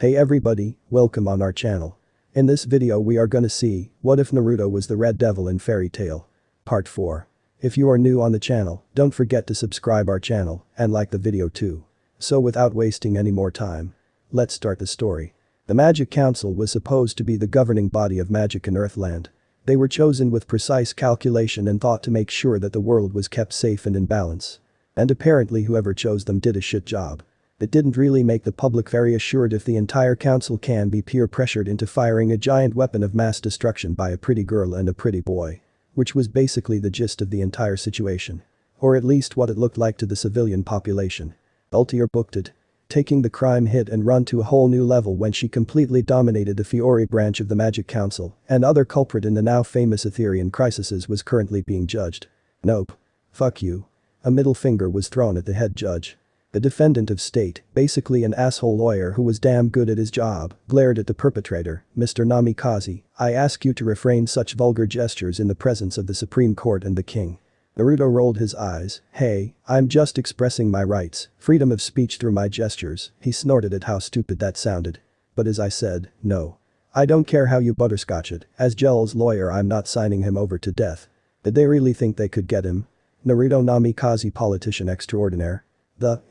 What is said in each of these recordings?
Hey everybody, welcome on our channel. In this video we are gonna see, what if Naruto was the Red Devil in Fairy Tail? Part 4. If you are new on the channel, don't forget to subscribe our channel and like the video too. So without wasting any more time, let's start the story. The Magic Council was supposed to be the governing body of magic in Earthland. They were chosen with precise calculation and thought to make sure that the world was kept safe and in balance. And apparently whoever chose them did a shit job. It didn't really make the public very assured if the entire council can be peer pressured into firing a giant weapon of mass destruction by a pretty girl and a pretty boy. Which was basically the gist of the entire situation. Or at least what it looked like to the civilian population. Altair booked it. Taking the crime hit and run to a whole new level when she completely dominated the Fiori branch of the Magic Council, and other culprit in the now famous Etherean crises was currently being judged. Nope. Fuck you. A middle finger was thrown at the head judge. The defendant of state, basically an asshole lawyer who was damn good at his job, glared at the perpetrator, Mr. Namikaze. I ask you to refrain such vulgar gestures in the presence of the Supreme Court and the king. Naruto rolled his eyes. Hey, I'm just expressing my rights, freedom of speech through my gestures. He snorted at how stupid that sounded. But as I said, no. I don't care how you butterscotch it, as Gel's lawyer I'm not signing him over to death. Did they really think they could get him? Naruto Namikaze, politician extraordinaire.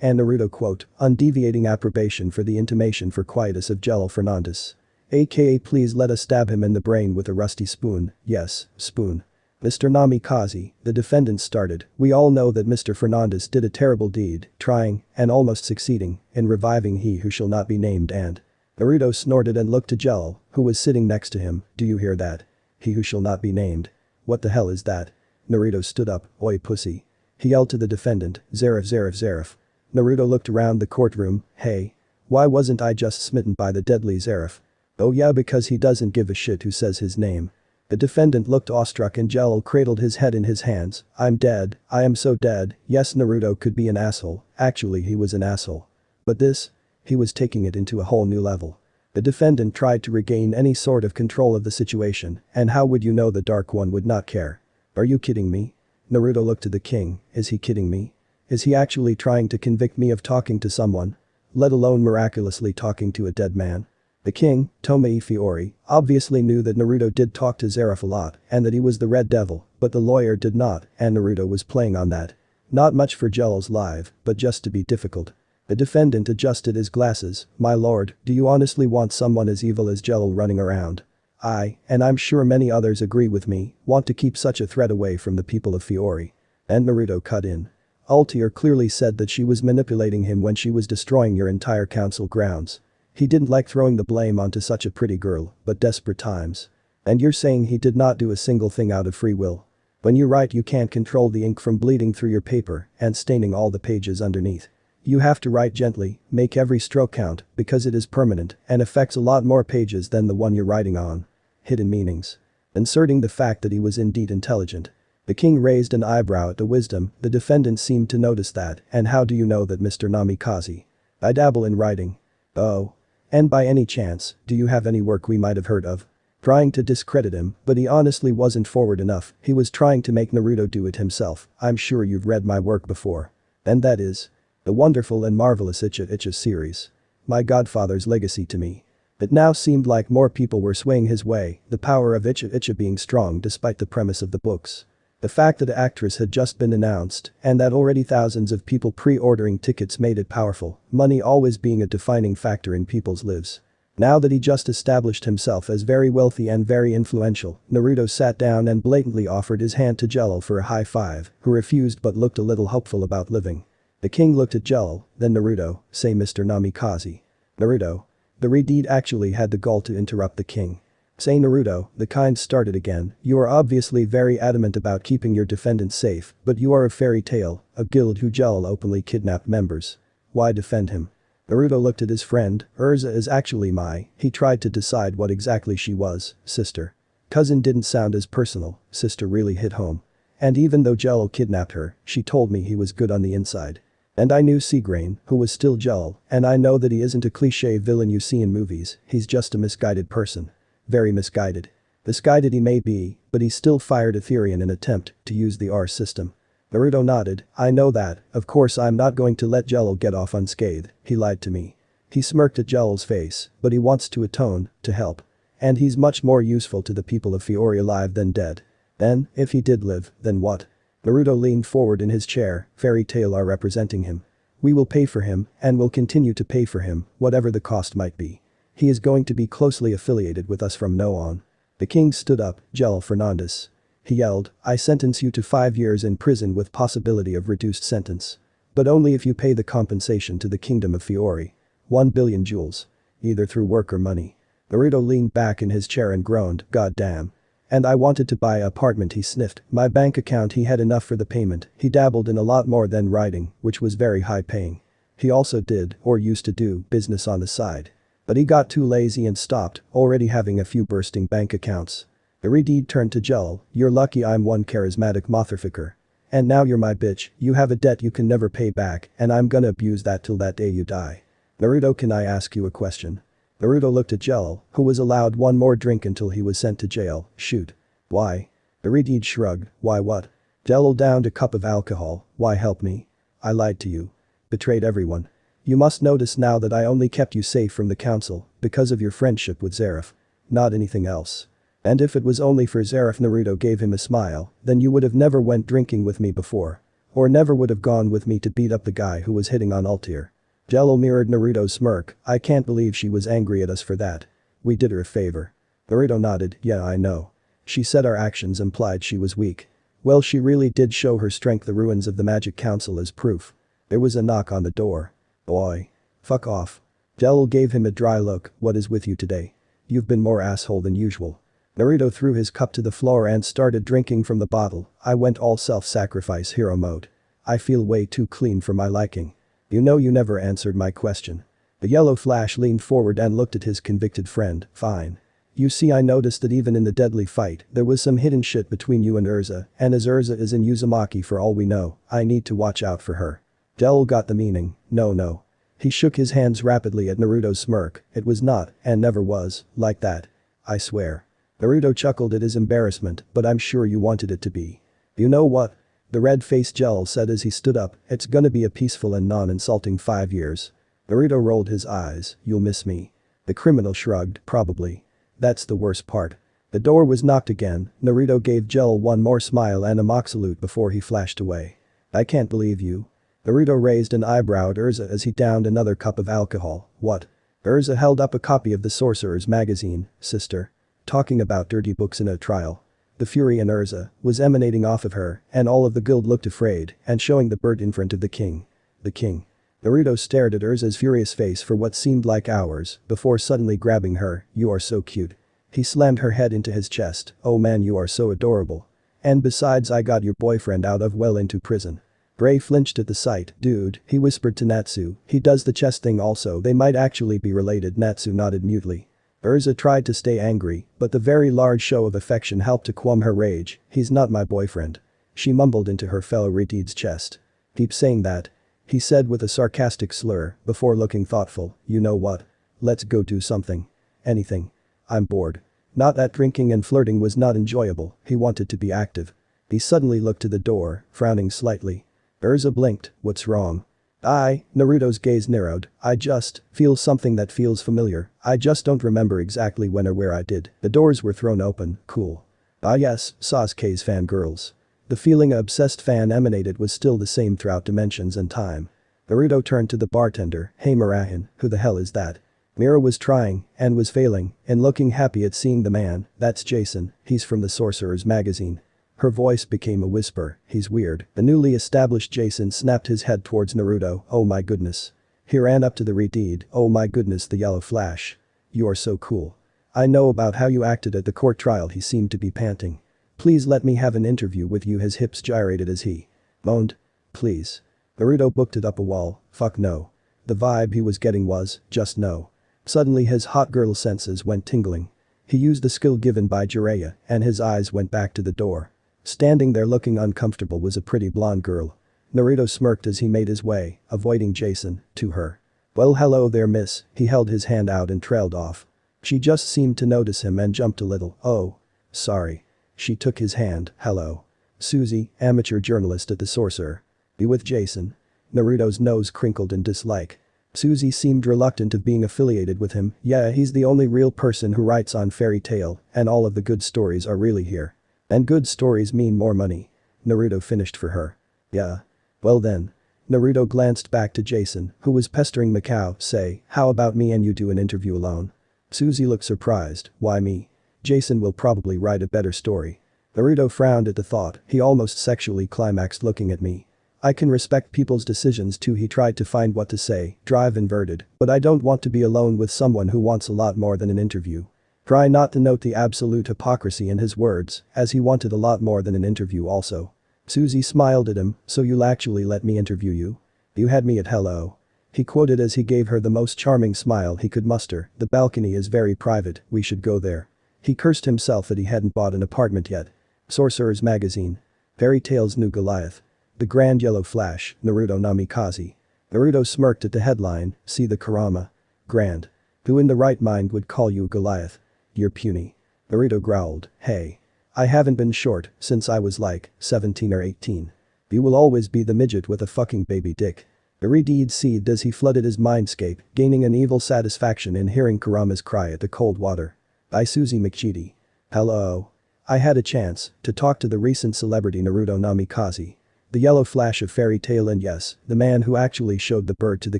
And Naruto quote, undeviating approbation for the intimation for quietus of Gel Fernandez. AKA please let us stab him in the brain with a rusty spoon, yes, spoon. Mr. Namikaze, the defendant started, we all know that Mr. Fernandez did a terrible deed, trying, and almost succeeding, in reviving he who shall not be named and. Naruto snorted and looked to Gel, who was sitting next to him, do you hear that? He who shall not be named. What the hell is that? Naruto stood up, oi pussy. He yelled to the defendant, Zaref. Naruto looked around the courtroom, hey. Why wasn't I just smitten by the deadly Zaref? Oh yeah, because he doesn't give a shit who says his name. The defendant looked awestruck and Gel cradled his head in his hands, I'm dead, I am so dead, yes Naruto could be an asshole, actually he was an asshole. But this? He was taking it into a whole new level. The defendant tried to regain any sort of control of the situation, and how would you know the Dark One would not care? Are you kidding me? Naruto looked to the king, is he kidding me? Is he actually trying to convict me of talking to someone? Let alone miraculously talking to a dead man? The king, Tomei Fiori, obviously knew that Naruto did talk to Zaref a lot and that he was the Red Devil, but the lawyer did not, and Naruto was playing on that. Not much for Gel's live, but just to be difficult. The defendant adjusted his glasses, my lord, do you honestly want someone as evil as Gel running around? I, and I'm sure many others agree with me, want to keep such a threat away from the people of Fiori. And Naruto cut in. Altair clearly said that she was manipulating him when she was destroying your entire council grounds. He didn't like throwing the blame onto such a pretty girl, but desperate times. And you're saying he did not do a single thing out of free will. When you write you can't control the ink from bleeding through your paper and staining all the pages underneath. You have to write gently, make every stroke count, because it is permanent and affects a lot more pages than the one you're writing on. Hidden meanings. Inserting the fact that he was indeed intelligent. The king raised an eyebrow at the wisdom, the defendant seemed to notice that, and how do you know that Mr. Namikaze? I dabble in writing. Oh. And by any chance, do you have any work we might have heard of? Trying to discredit him, but he honestly wasn't forward enough, he was trying to make Naruto do it himself, I'm sure you've read my work before. And that is? The wonderful and marvelous Icha series. My godfather's legacy to me. It now seemed like more people were swaying his way, the power of Icha being strong despite the premise of the books. The fact that the actress had just been announced, and that already thousands of people pre-ordering tickets made it powerful, money always being a defining factor in people's lives. Now that he just established himself as very wealthy and very influential, Naruto sat down and blatantly offered his hand to Gel for a high five, who refused but looked a little hopeful about living. The king looked at Gel, then Naruto, say Mr. Namikaze. Naruto. The Redeed actually had the gall to interrupt the king. Say Naruto, the kind started again, you are obviously very adamant about keeping your defendant safe, but you are a Fairy Tail, a guild who Gel openly kidnapped members. Why defend him? Naruto looked at his friend, Urza is actually he tried to decide what exactly she was, sister. Cousin didn't sound as personal, sister really hit home. And even though Gel kidnapped her, she told me he was good on the inside. And I knew Seagrain, who was still Gel, and I know that he isn't a cliché villain you see in movies, he's just a misguided person. Very misguided. Misguided he may be, but he still fired Ethereum in an attempt to use the R system. Naruto nodded, I know that, of course I'm not going to let Gel get off unscathed, he lied to me. He smirked at Gel's face, but he wants to atone, to help. And he's much more useful to the people of Fiori alive than dead. Then, if he did live, then what? Naruto leaned forward in his chair, Fairy Tail are representing him. We will pay for him, and will continue to pay for him, whatever the cost might be. He is going to be closely affiliated with us from now on. The king stood up, Gel Fernandez. He yelled, I sentence you to 5 years in prison with possibility of reduced sentence. But only if you pay the compensation to the kingdom of Fiori. 1 billion jewels. Either through work or money. Naruto leaned back in his chair and groaned, God damn. And I wanted to buy an apartment, he sniffed. My bank account, he had enough for the payment. He dabbled in a lot more than writing, which was very high paying. He also did, or used to do, business on the side. But he got too lazy and stopped, already having a few bursting bank accounts. The Redeed turned to Gel, you're lucky I'm one charismatic motherfucker. And now you're my bitch, you have a debt you can never pay back, and I'm gonna abuse that till that day you die. Naruto, can I ask you a question? Naruto looked at Gel, who was allowed one more drink until he was sent to jail. Shoot. Why? The Redeed shrugged, why what? Gel downed a cup of alcohol, why help me? I lied to you. Betrayed everyone. You must notice now that I only kept you safe from the council, because of your friendship with Zeref. Not anything else. And if it was only for Zeref, Naruto gave him a smile, then you would have never went drinking with me before. Or never would have gone with me to beat up the guy who was hitting on Altair. Gel mirrored Naruto's smirk, I can't believe she was angry at us for that. We did her a favor. Naruto nodded, yeah I know. She said our actions implied she was weak. Well, she really did show her strength. The ruins of the Magic Council is proof. There was a knock on the door. Boy. Fuck off. Gel gave him a dry look, what is with you today? You've been more asshole than usual. Naruto threw his cup to the floor and started drinking from the bottle. I went all self-sacrifice hero mode. I feel way too clean for my liking. You know you never answered my question. The yellow flash leaned forward and looked at his convicted friend, fine. You see, I noticed that even in the deadly fight, there was some hidden shit between you and Urza, and as Urza is in Uzumaki for all we know, I need to watch out for her. Gel got the meaning, no. He shook his hands rapidly at Naruto's smirk, it was not, and never was, like that. I swear. Naruto chuckled at his embarrassment, but I'm sure you wanted it to be. You know what? The red-faced Gel said as he stood up, it's gonna be a peaceful and non-insulting 5 years. Naruto rolled his eyes, you'll miss me. The criminal shrugged, probably. That's the worst part. The door was knocked again, Naruto gave Gel one more smile and a mock salute before he flashed away. I can't believe you. Naruto raised an eyebrow at Urza as he downed another cup of alcohol, what? Urza held up a copy of the Sorcerer's magazine, sister. Talking about dirty books in a trial. The fury in Urza was emanating off of her, and all of the guild looked afraid, and showing the bird in front of the king. The king. Naruto stared at Urza's furious face for what seemed like hours, before suddenly grabbing her, you are so cute. He slammed her head into his chest, oh man you are so adorable. And besides I got your boyfriend out of well into prison. Gray flinched at the sight, dude, he whispered to Natsu, he does the chest thing also, they might actually be related. Natsu nodded mutely. Urza tried to stay angry, but the very large show of affection helped to calm her rage, he's not my boyfriend. She mumbled into her fellow Redeed's chest. Keep saying that. He said with a sarcastic slur, before looking thoughtful, you know what? Let's go do something. Anything. I'm bored. Not that drinking and flirting was not enjoyable, he wanted to be active. He suddenly looked to the door, frowning slightly. Urza blinked, what's wrong? Naruto's gaze narrowed, I just feel something that feels familiar, I just don't remember exactly when or where I did. The doors were thrown open, cool. Ah yes, Sasuke's fangirls. The feeling a obsessed fan emanated was still the same throughout dimensions and time. Naruto turned to the bartender, hey Murahin, who the hell is that? Mira was trying, and was failing, and looking happy at seeing the man, that's Jason, he's from the Sorcerer's magazine. Her voice became a whisper, he's weird. The newly established Jason snapped his head towards Naruto, oh my goodness. He ran up to the Redeed, oh my goodness the yellow flash. You are so cool. I know about how you acted at the court trial. He seemed to be panting. Please let me have an interview with you. His hips gyrated as he moaned. Please. Naruto booked it up a wall, fuck no. The vibe he was getting was, just no. Suddenly his hot girl senses went tingling. He used the skill given by Jiraiya, and his eyes went back to the door. Standing there looking uncomfortable was a pretty blonde girl. Naruto smirked as he made his way, avoiding Jason, to her. Well hello there miss, he held his hand out and trailed off. She just seemed to notice him and jumped a little, oh. Sorry. She took his hand, hello. Susie, amateur journalist at the Sorcerer. Be with Jason. Naruto's nose crinkled in dislike. Suzy seemed reluctant of being affiliated with him. Yeah, he's the only real person who writes on Fairy Tail, and all of the good stories are really here. And good stories mean more money. Naruto finished for her. Yeah. Well then. Naruto glanced back to Jason, who was pestering Mikao, say, how about me and you do an interview alone? Suzy looked surprised, why me? Jason will probably write a better story. Naruto frowned at the thought, he almost sexually climaxed looking at me. I can respect people's decisions too. He tried to find what to say, drive inverted, but I don't want to be alone with someone who wants a lot more than an interview. Try not to note the absolute hypocrisy in his words, as he wanted a lot more than an interview also. Suzy smiled at him, so you'll actually let me interview you? You had me at hello. He quoted as he gave her the most charming smile he could muster, the balcony is very private, we should go there. He cursed himself that he hadn't bought an apartment yet. Sorcerer's Magazine. Fairy Tail's New Goliath. The Grand Yellow Flash, Naruto Namikaze. Naruto smirked at the headline, see the Kurama. Grand. Who in the right mind would call you Goliath? You're puny. Naruto growled, hey. I haven't been short since I was like 17 or 18. You will always be the midget with a fucking baby dick. Redeed seethed as he flooded his mindscape, gaining an evil satisfaction in hearing Kurama's cry at the cold water. By Suzy McCheedy. Hello. I had a chance to talk to the recent celebrity Naruto Namikaze. The yellow flash of Fairy Tail and yes, the man who actually showed the bird to the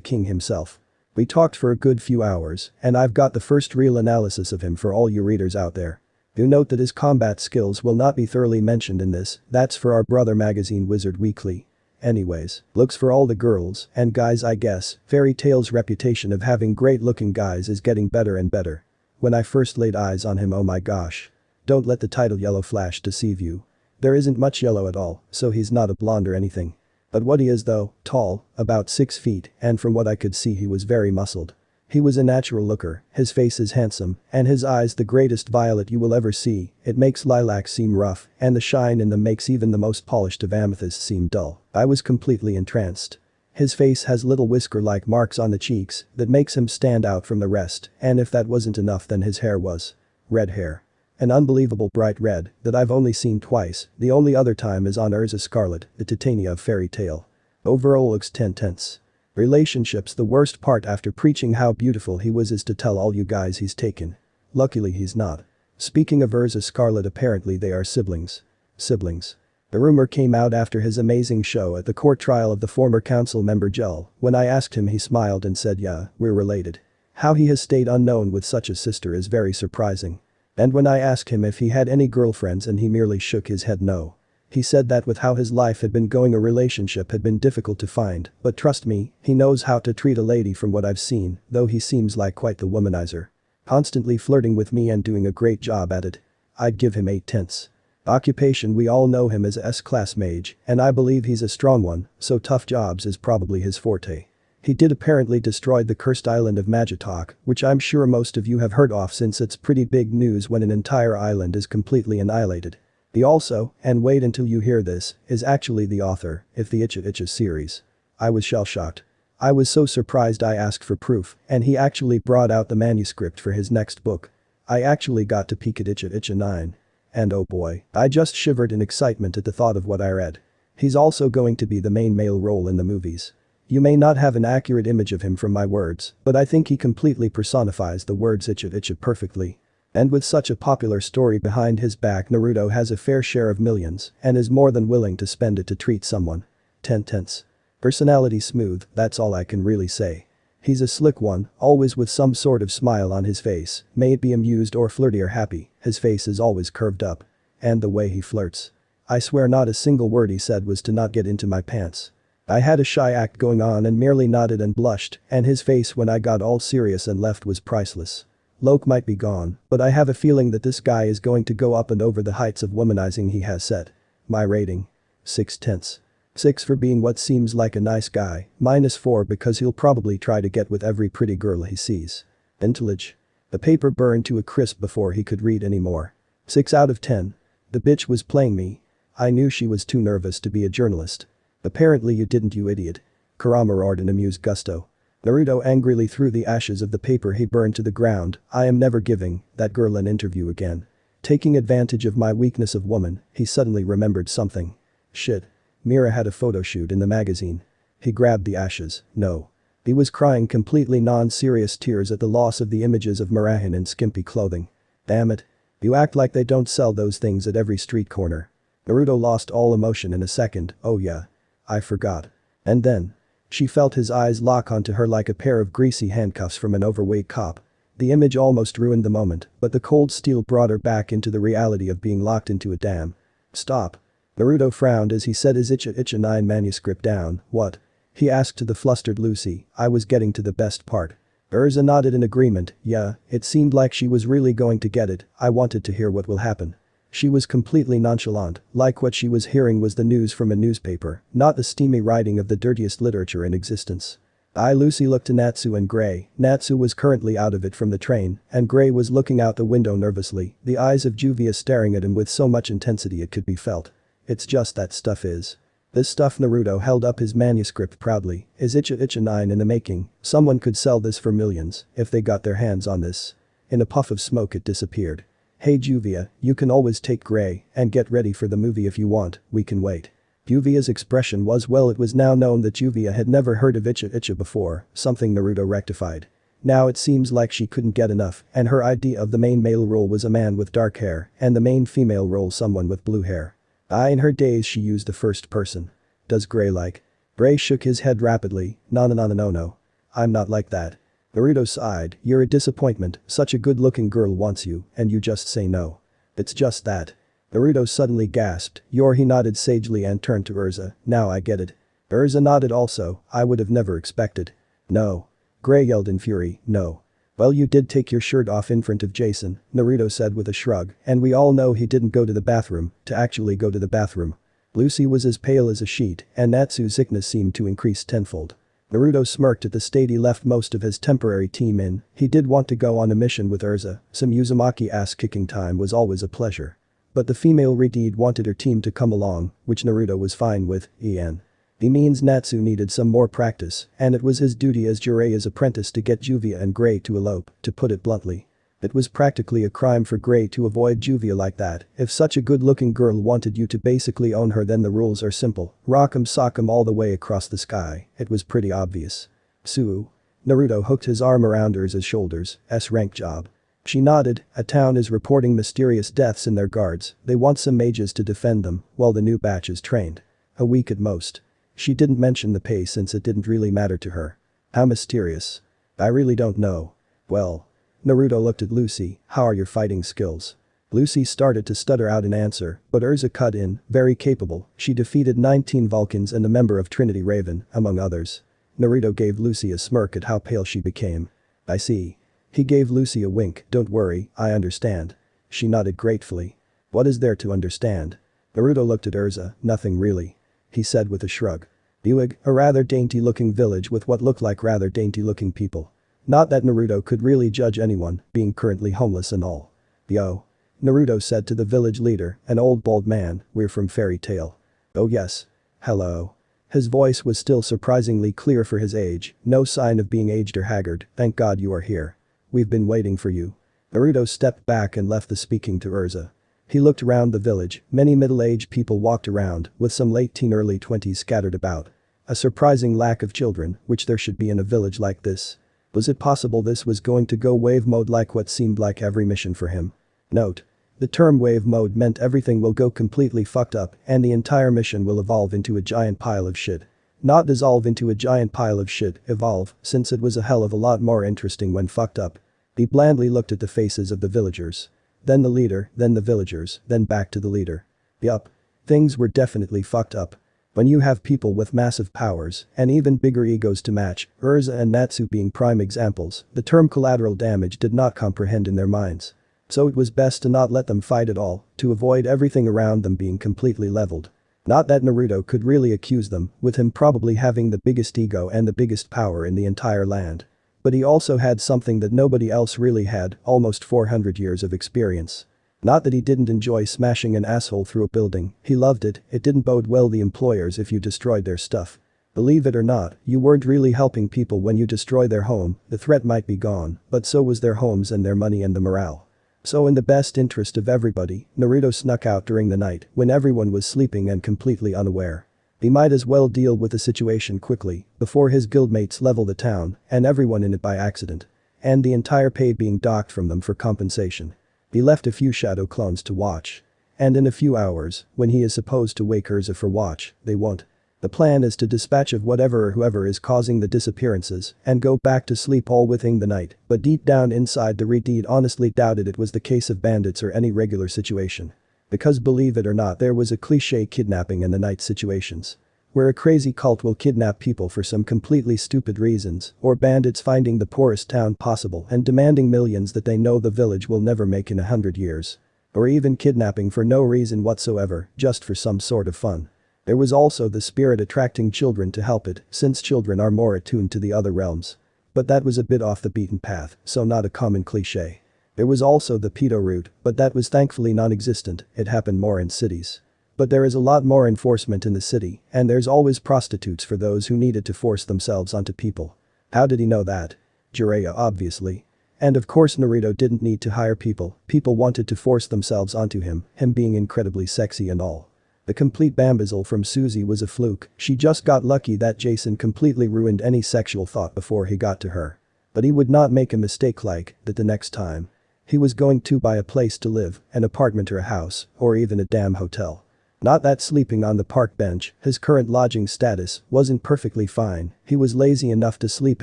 king himself. We talked for a good few hours, and I've got the first real analysis of him for all you readers out there. Do note that his combat skills will not be thoroughly mentioned in this, that's for our brother magazine Wizard Weekly. Anyways, looks for all the girls and guys I guess, Fairy Tail's reputation of having great looking guys is getting better and better. When I first laid eyes on him, oh my gosh. Don't let the title Yellow Flash deceive you. There isn't much yellow at all, so he's not a blonde or anything. But what he is though, tall, about 6 feet, and from what I could see he was very muscled. He was a natural looker, his face is handsome, and his eyes the greatest violet you will ever see, it makes lilac seem rough, and the shine in them makes even the most polished of amethysts seem dull. I was completely entranced. His face has little whisker-like marks on the cheeks that makes him stand out from the rest, and if that wasn't enough then his hair was red hair. An unbelievable bright red that I've only seen twice, the only other time is on Urza Scarlet, the Titania of Fairy Tail. Overall looks 10 tenths. Relationships the worst part after preaching how beautiful he was is to tell all you guys he's taken. Luckily he's not. Speaking of Urza Scarlet apparently they are siblings. Siblings. The rumor came out after his amazing show at the court trial of the former council member Gel. When I asked him he smiled and said yeah, we're related. How he has stayed unknown with such a sister is very surprising. And when I asked him if he had any girlfriends and he merely shook his head no. He said that with how his life had been going a relationship had been difficult to find, but trust me, he knows how to treat a lady from what I've seen, though he seems like quite the womanizer. Constantly flirting with me and doing a great job at it. I'd give him 8 tenths. Occupation we all know him as a S-class mage, and I believe he's a strong one, so tough jobs is probably his forte. He did apparently destroy the cursed island of Magitok, which I'm sure most of you have heard of since it's pretty big news when an entire island is completely annihilated. He also, and wait until you hear this, is actually the author of the Icha Icha series. I was shell-shocked. I was so surprised I asked for proof, and he actually brought out the manuscript for his next book. I actually got to peek at Icha Icha 9. And oh boy, I just shivered in excitement at the thought of what I read. He's also going to be the main male role in the movies. You may not have an accurate image of him from my words, but I think he completely personifies the words Icha Icha perfectly. And with such a popular story behind his back, Naruto has a fair share of millions and is more than willing to spend it to treat someone. 10 tenths. Personality smooth, that's all I can really say. He's a slick one, always with some sort of smile on his face, may it be amused or flirty or happy, his face is always curved up. And the way he flirts. I swear not a single word he said was to not get into my pants. I had a shy act going on and merely nodded and blushed, and his face when I got all serious and left was priceless. Loke might be gone, but I have a feeling that this guy is going to go up and over the heights of womanizing he has set. My rating. 6 tenths. 6 for being what seems like a nice guy, -4 because he'll probably try to get with every pretty girl he sees. Intellige. The paper burned to a crisp before he could read anymore. 6 out of 10. The bitch was playing me. I knew she was too nervous to be a journalist. Apparently you didn't, you idiot. Kurama roared in amused gusto. Naruto angrily threw the ashes of the paper he burned to the ground. I am never giving that girl an interview again. Taking advantage of my weakness of woman, he suddenly remembered something. Shit. Mira had a photo shoot in the magazine. He grabbed the ashes. No. He was crying completely non-serious tears at the loss of the images of Murahin in skimpy clothing. Damn it. You act like they don't sell those things at every street corner. Naruto lost all emotion in a second. Oh yeah. I forgot. And then. She felt his eyes lock onto her like a pair of greasy handcuffs from an overweight cop. The image almost ruined the moment, but the cold steel brought her back into the reality of being locked into a dam. Stop. Naruto frowned as he set his Icha 9 manuscript down. What? He asked to the flustered Lucy. I was getting to the best part. Urza nodded in agreement. Yeah, it seemed like she was really going to get it. I wanted to hear what will happen. She was completely nonchalant, like what she was hearing was the news from a newspaper, not the steamy writing of the dirtiest literature in existence. Lucy looked to Natsu and Gray. Natsu was currently out of it from the train, and Gray was looking out the window nervously, the eyes of Juvia staring at him with so much intensity it could be felt. It's just that stuff is. This stuff. Naruto held up his manuscript proudly. Is Icha 9 in the making? Someone could sell this for millions, if they got their hands on this. In a puff of smoke it disappeared. Hey Juvia, you can always take Gray, and get ready for the movie if you want, we can wait. Juvia's expression was well, it was now known that Juvia had never heard of Icha before, something Naruto rectified. Now it seems like she couldn't get enough, and her idea of the main male role was a man with dark hair, and the main female role someone with blue hair. In her days she used the first person. Does Gray like? Gray shook his head rapidly. No. I'm not like that. Naruto sighed. You're a disappointment, such a good-looking girl wants you, and you just say no. It's just that. Naruto suddenly gasped. He nodded sagely and turned to Urza. Now I get it. Urza nodded also. I would have never expected. No. Gray yelled in fury. No. Well, you did take your shirt off in front of Jason, Naruto said with a shrug, and we all know he didn't go to the bathroom, to actually go to the bathroom. Lucy was as pale as a sheet, and Natsu's sickness seemed to increase tenfold. Naruto smirked at the state he left most of his temporary team in. He did want to go on a mission with Urza. Some Uzumaki ass-kicking time was always a pleasure. But the female Redeed wanted her team to come along, which Naruto was fine with. He means Natsu needed some more practice, and it was his duty as Jiraiya's apprentice to get Juvia and Gray to elope, to put it bluntly. It was practically a crime for Gray to avoid Juvia like that. If such a good-looking girl wanted you to basically own her, then the rules are simple. Rock 'em sock 'em all the way across the sky. It was pretty obvious. Suu. Naruto hooked his arm around Urza's shoulders. S-rank job. She nodded. A town is reporting mysterious deaths in their guards. They want some mages to defend them, while the new batch is trained. A week at most. She didn't mention the pay since it didn't really matter to her. How mysterious? I really don't know. Well. Naruto looked at Lucy. How are your fighting skills? Lucy started to stutter out an answer, but Urza cut in. Very capable. She defeated 19 Vulcans and a member of Trinity Raven, among others. Naruto gave Lucy a smirk at how pale she became. I see. He gave Lucy a wink. Don't worry, I understand. She nodded gratefully. What is there to understand? Naruto looked at Urza. Nothing really. He said with a shrug. Buig, a rather dainty-looking village with what looked like rather dainty-looking people. Not that Naruto could really judge anyone, being currently homeless and all. Yo. Naruto said to the village leader, an old bald man, we're from Fairy Tail. Oh yes. Hello. His voice was still surprisingly clear for his age, no sign of being aged or haggard. Thank God you are here. We've been waiting for you. Naruto stepped back and left the speaking to Urza. He looked around the village. Many middle-aged people walked around, with some late-teen early 20s scattered about. A surprising lack of children, which there should be in a village like this. Was it possible this was going to go wave mode like what seemed like every mission for him? Note. The term wave mode meant everything will go completely fucked up and the entire mission will evolve into a giant pile of shit. Not dissolve into a giant pile of shit, evolve, since it was a hell of a lot more interesting when fucked up. He blandly looked at the faces of the villagers. Then the leader, then the villagers, then back to the leader. Yup. Things were definitely fucked up. When you have people with massive powers and even bigger egos to match, Urza and Natsu being prime examples, the term collateral damage did not comprehend in their minds. So it was best to not let them fight at all, to avoid everything around them being completely leveled. Not that Naruto could really accuse them, with him probably having the biggest ego and the biggest power in the entire land. But he also had something that nobody else really had, almost 400 years of experience. Not that he didn't enjoy smashing an asshole through a building, he loved it. It didn't bode well the employers if you destroyed their stuff. Believe it or not, you weren't really helping people when you destroy their home. The threat might be gone, but so was their homes and their money and the morale. So in the best interest of everybody, Naruto snuck out during the night when everyone was sleeping and completely unaware. He might as well deal with the situation quickly before his guildmates level the town and everyone in it by accident. And the entire pay being docked from them for compensation. He left a few shadow clones to watch. And in a few hours, when he is supposed to wake Urza for watch, they won't. The plan is to dispatch of whatever or whoever is causing the disappearances and go back to sleep all within the night, but deep down inside the Redeed honestly doubted it was the case of bandits or any regular situation. Because believe it or not there was a cliché kidnapping in the night situations. Where a crazy cult will kidnap people for some completely stupid reasons, or bandits finding the poorest town possible and demanding millions that they know the village will never make in 100 years. Or even kidnapping for no reason whatsoever, just for some sort of fun. There was also the spirit attracting children to help it, since children are more attuned to the other realms. But that was a bit off the beaten path, so not a common cliché. There was also the pedo route, but that was thankfully non-existent, it happened more in cities. But there is a lot more enforcement in the city, and there's always prostitutes for those who needed to force themselves onto people. How did he know that? Jiraiya obviously. And of course Naruto didn't need to hire people wanted to force themselves onto him being incredibly sexy and all. The complete bamboozle from Suzy was a fluke, she just got lucky that Jason completely ruined any sexual thought before he got to her. But he would not make a mistake like that the next time. He was going to buy a place to live, an apartment or a house, or even a damn hotel. Not that sleeping on the park bench, his current lodging status, wasn't perfectly fine, he was lazy enough to sleep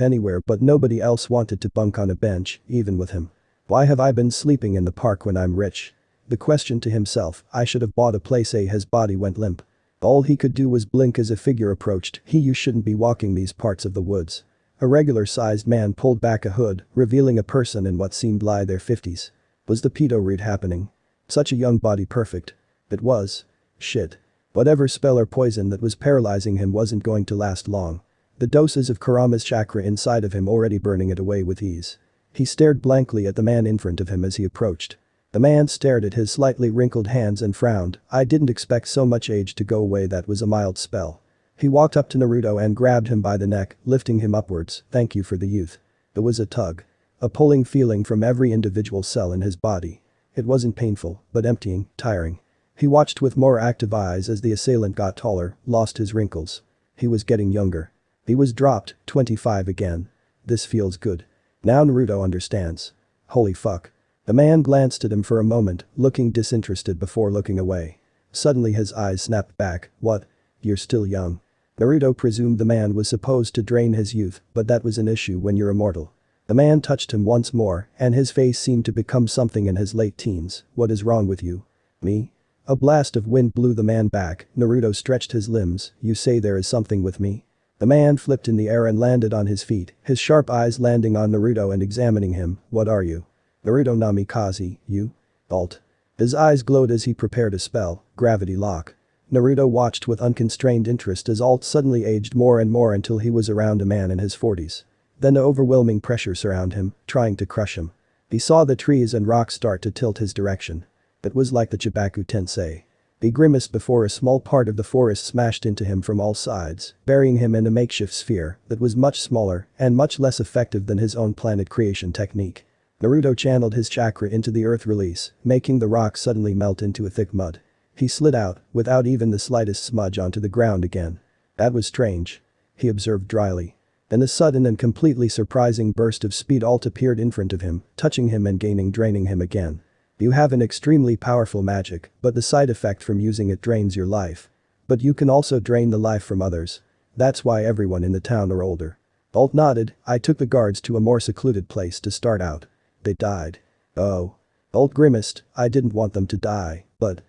anywhere but nobody else wanted to bunk on a bench, even with him. Why have I been sleeping in the park when I'm rich? The question to himself, I should have bought a place. His body went limp. All he could do was blink as a figure approached. You shouldn't be walking these parts of the woods. A regular-sized man pulled back a hood, revealing a person in what seemed like their 50s. Was the pedo read happening? Such a young body perfect. It was. Shit. Whatever spell or poison that was paralyzing him wasn't going to last long. The doses of Kurama's chakra inside of him already burning it away with ease. He stared blankly at the man in front of him as he approached. The man stared at his slightly wrinkled hands and frowned. I didn't expect so much age to go away. That was a mild spell. He walked up to Naruto and grabbed him by the neck, lifting him upwards. Thank you for the youth. There was a tug. A pulling feeling from every individual cell in his body. It wasn't painful, but emptying, tiring. He watched with more active eyes as the assailant got taller, lost his wrinkles. He was getting younger. He was dropped, 25 again. This feels good. Now Naruto understands. Holy fuck. The man glanced at him for a moment, looking disinterested before looking away. Suddenly his eyes snapped back. What? You're still young. Naruto presumed the man was supposed to drain his youth, but that was an issue when you're immortal. The man touched him once more, and his face seemed to become something in his late teens. What is wrong with you? Me? A blast of wind blew the man back. Naruto stretched his limbs. You say there is something with me? The man flipped in the air and landed on his feet, his sharp eyes landing on Naruto and examining him. What are you? Naruto Namikaze, you? Alt. His eyes glowed as he prepared a spell, gravity lock. Naruto watched with unconstrained interest as Alt suddenly aged more and more until he was around a man in his 40s. Then the overwhelming pressure surrounded him, trying to crush him. He saw the trees and rocks start to tilt his direction. It was like the Chibaku Tensei. He grimaced before a small part of the forest smashed into him from all sides, burying him in a makeshift sphere that was much smaller and much less effective than his own planet creation technique. Naruto channeled his chakra into the earth release, making the rock suddenly melt into a thick mud. He slid out, without even the slightest smudge onto the ground again. That was strange. He observed dryly. Then a sudden and completely surprising burst of speed Alt appeared in front of him, touching him and draining him again. You have an extremely powerful magic, but the side effect from using it drains your life. But you can also drain the life from others. That's why everyone in the town are older. Alt nodded. I took the guards to a more secluded place to start out. They died. Oh. Alt grimaced. I didn't want them to die, but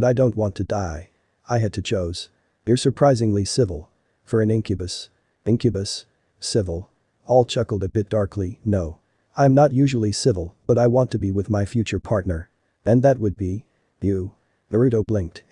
I don't want to die. I had to choose. You're surprisingly civil. For an incubus. Incubus? Civil. Alt chuckled a bit darkly. No. I'm not usually civil, but I want to be with my future partner. And that would be? You. Naruto blinked.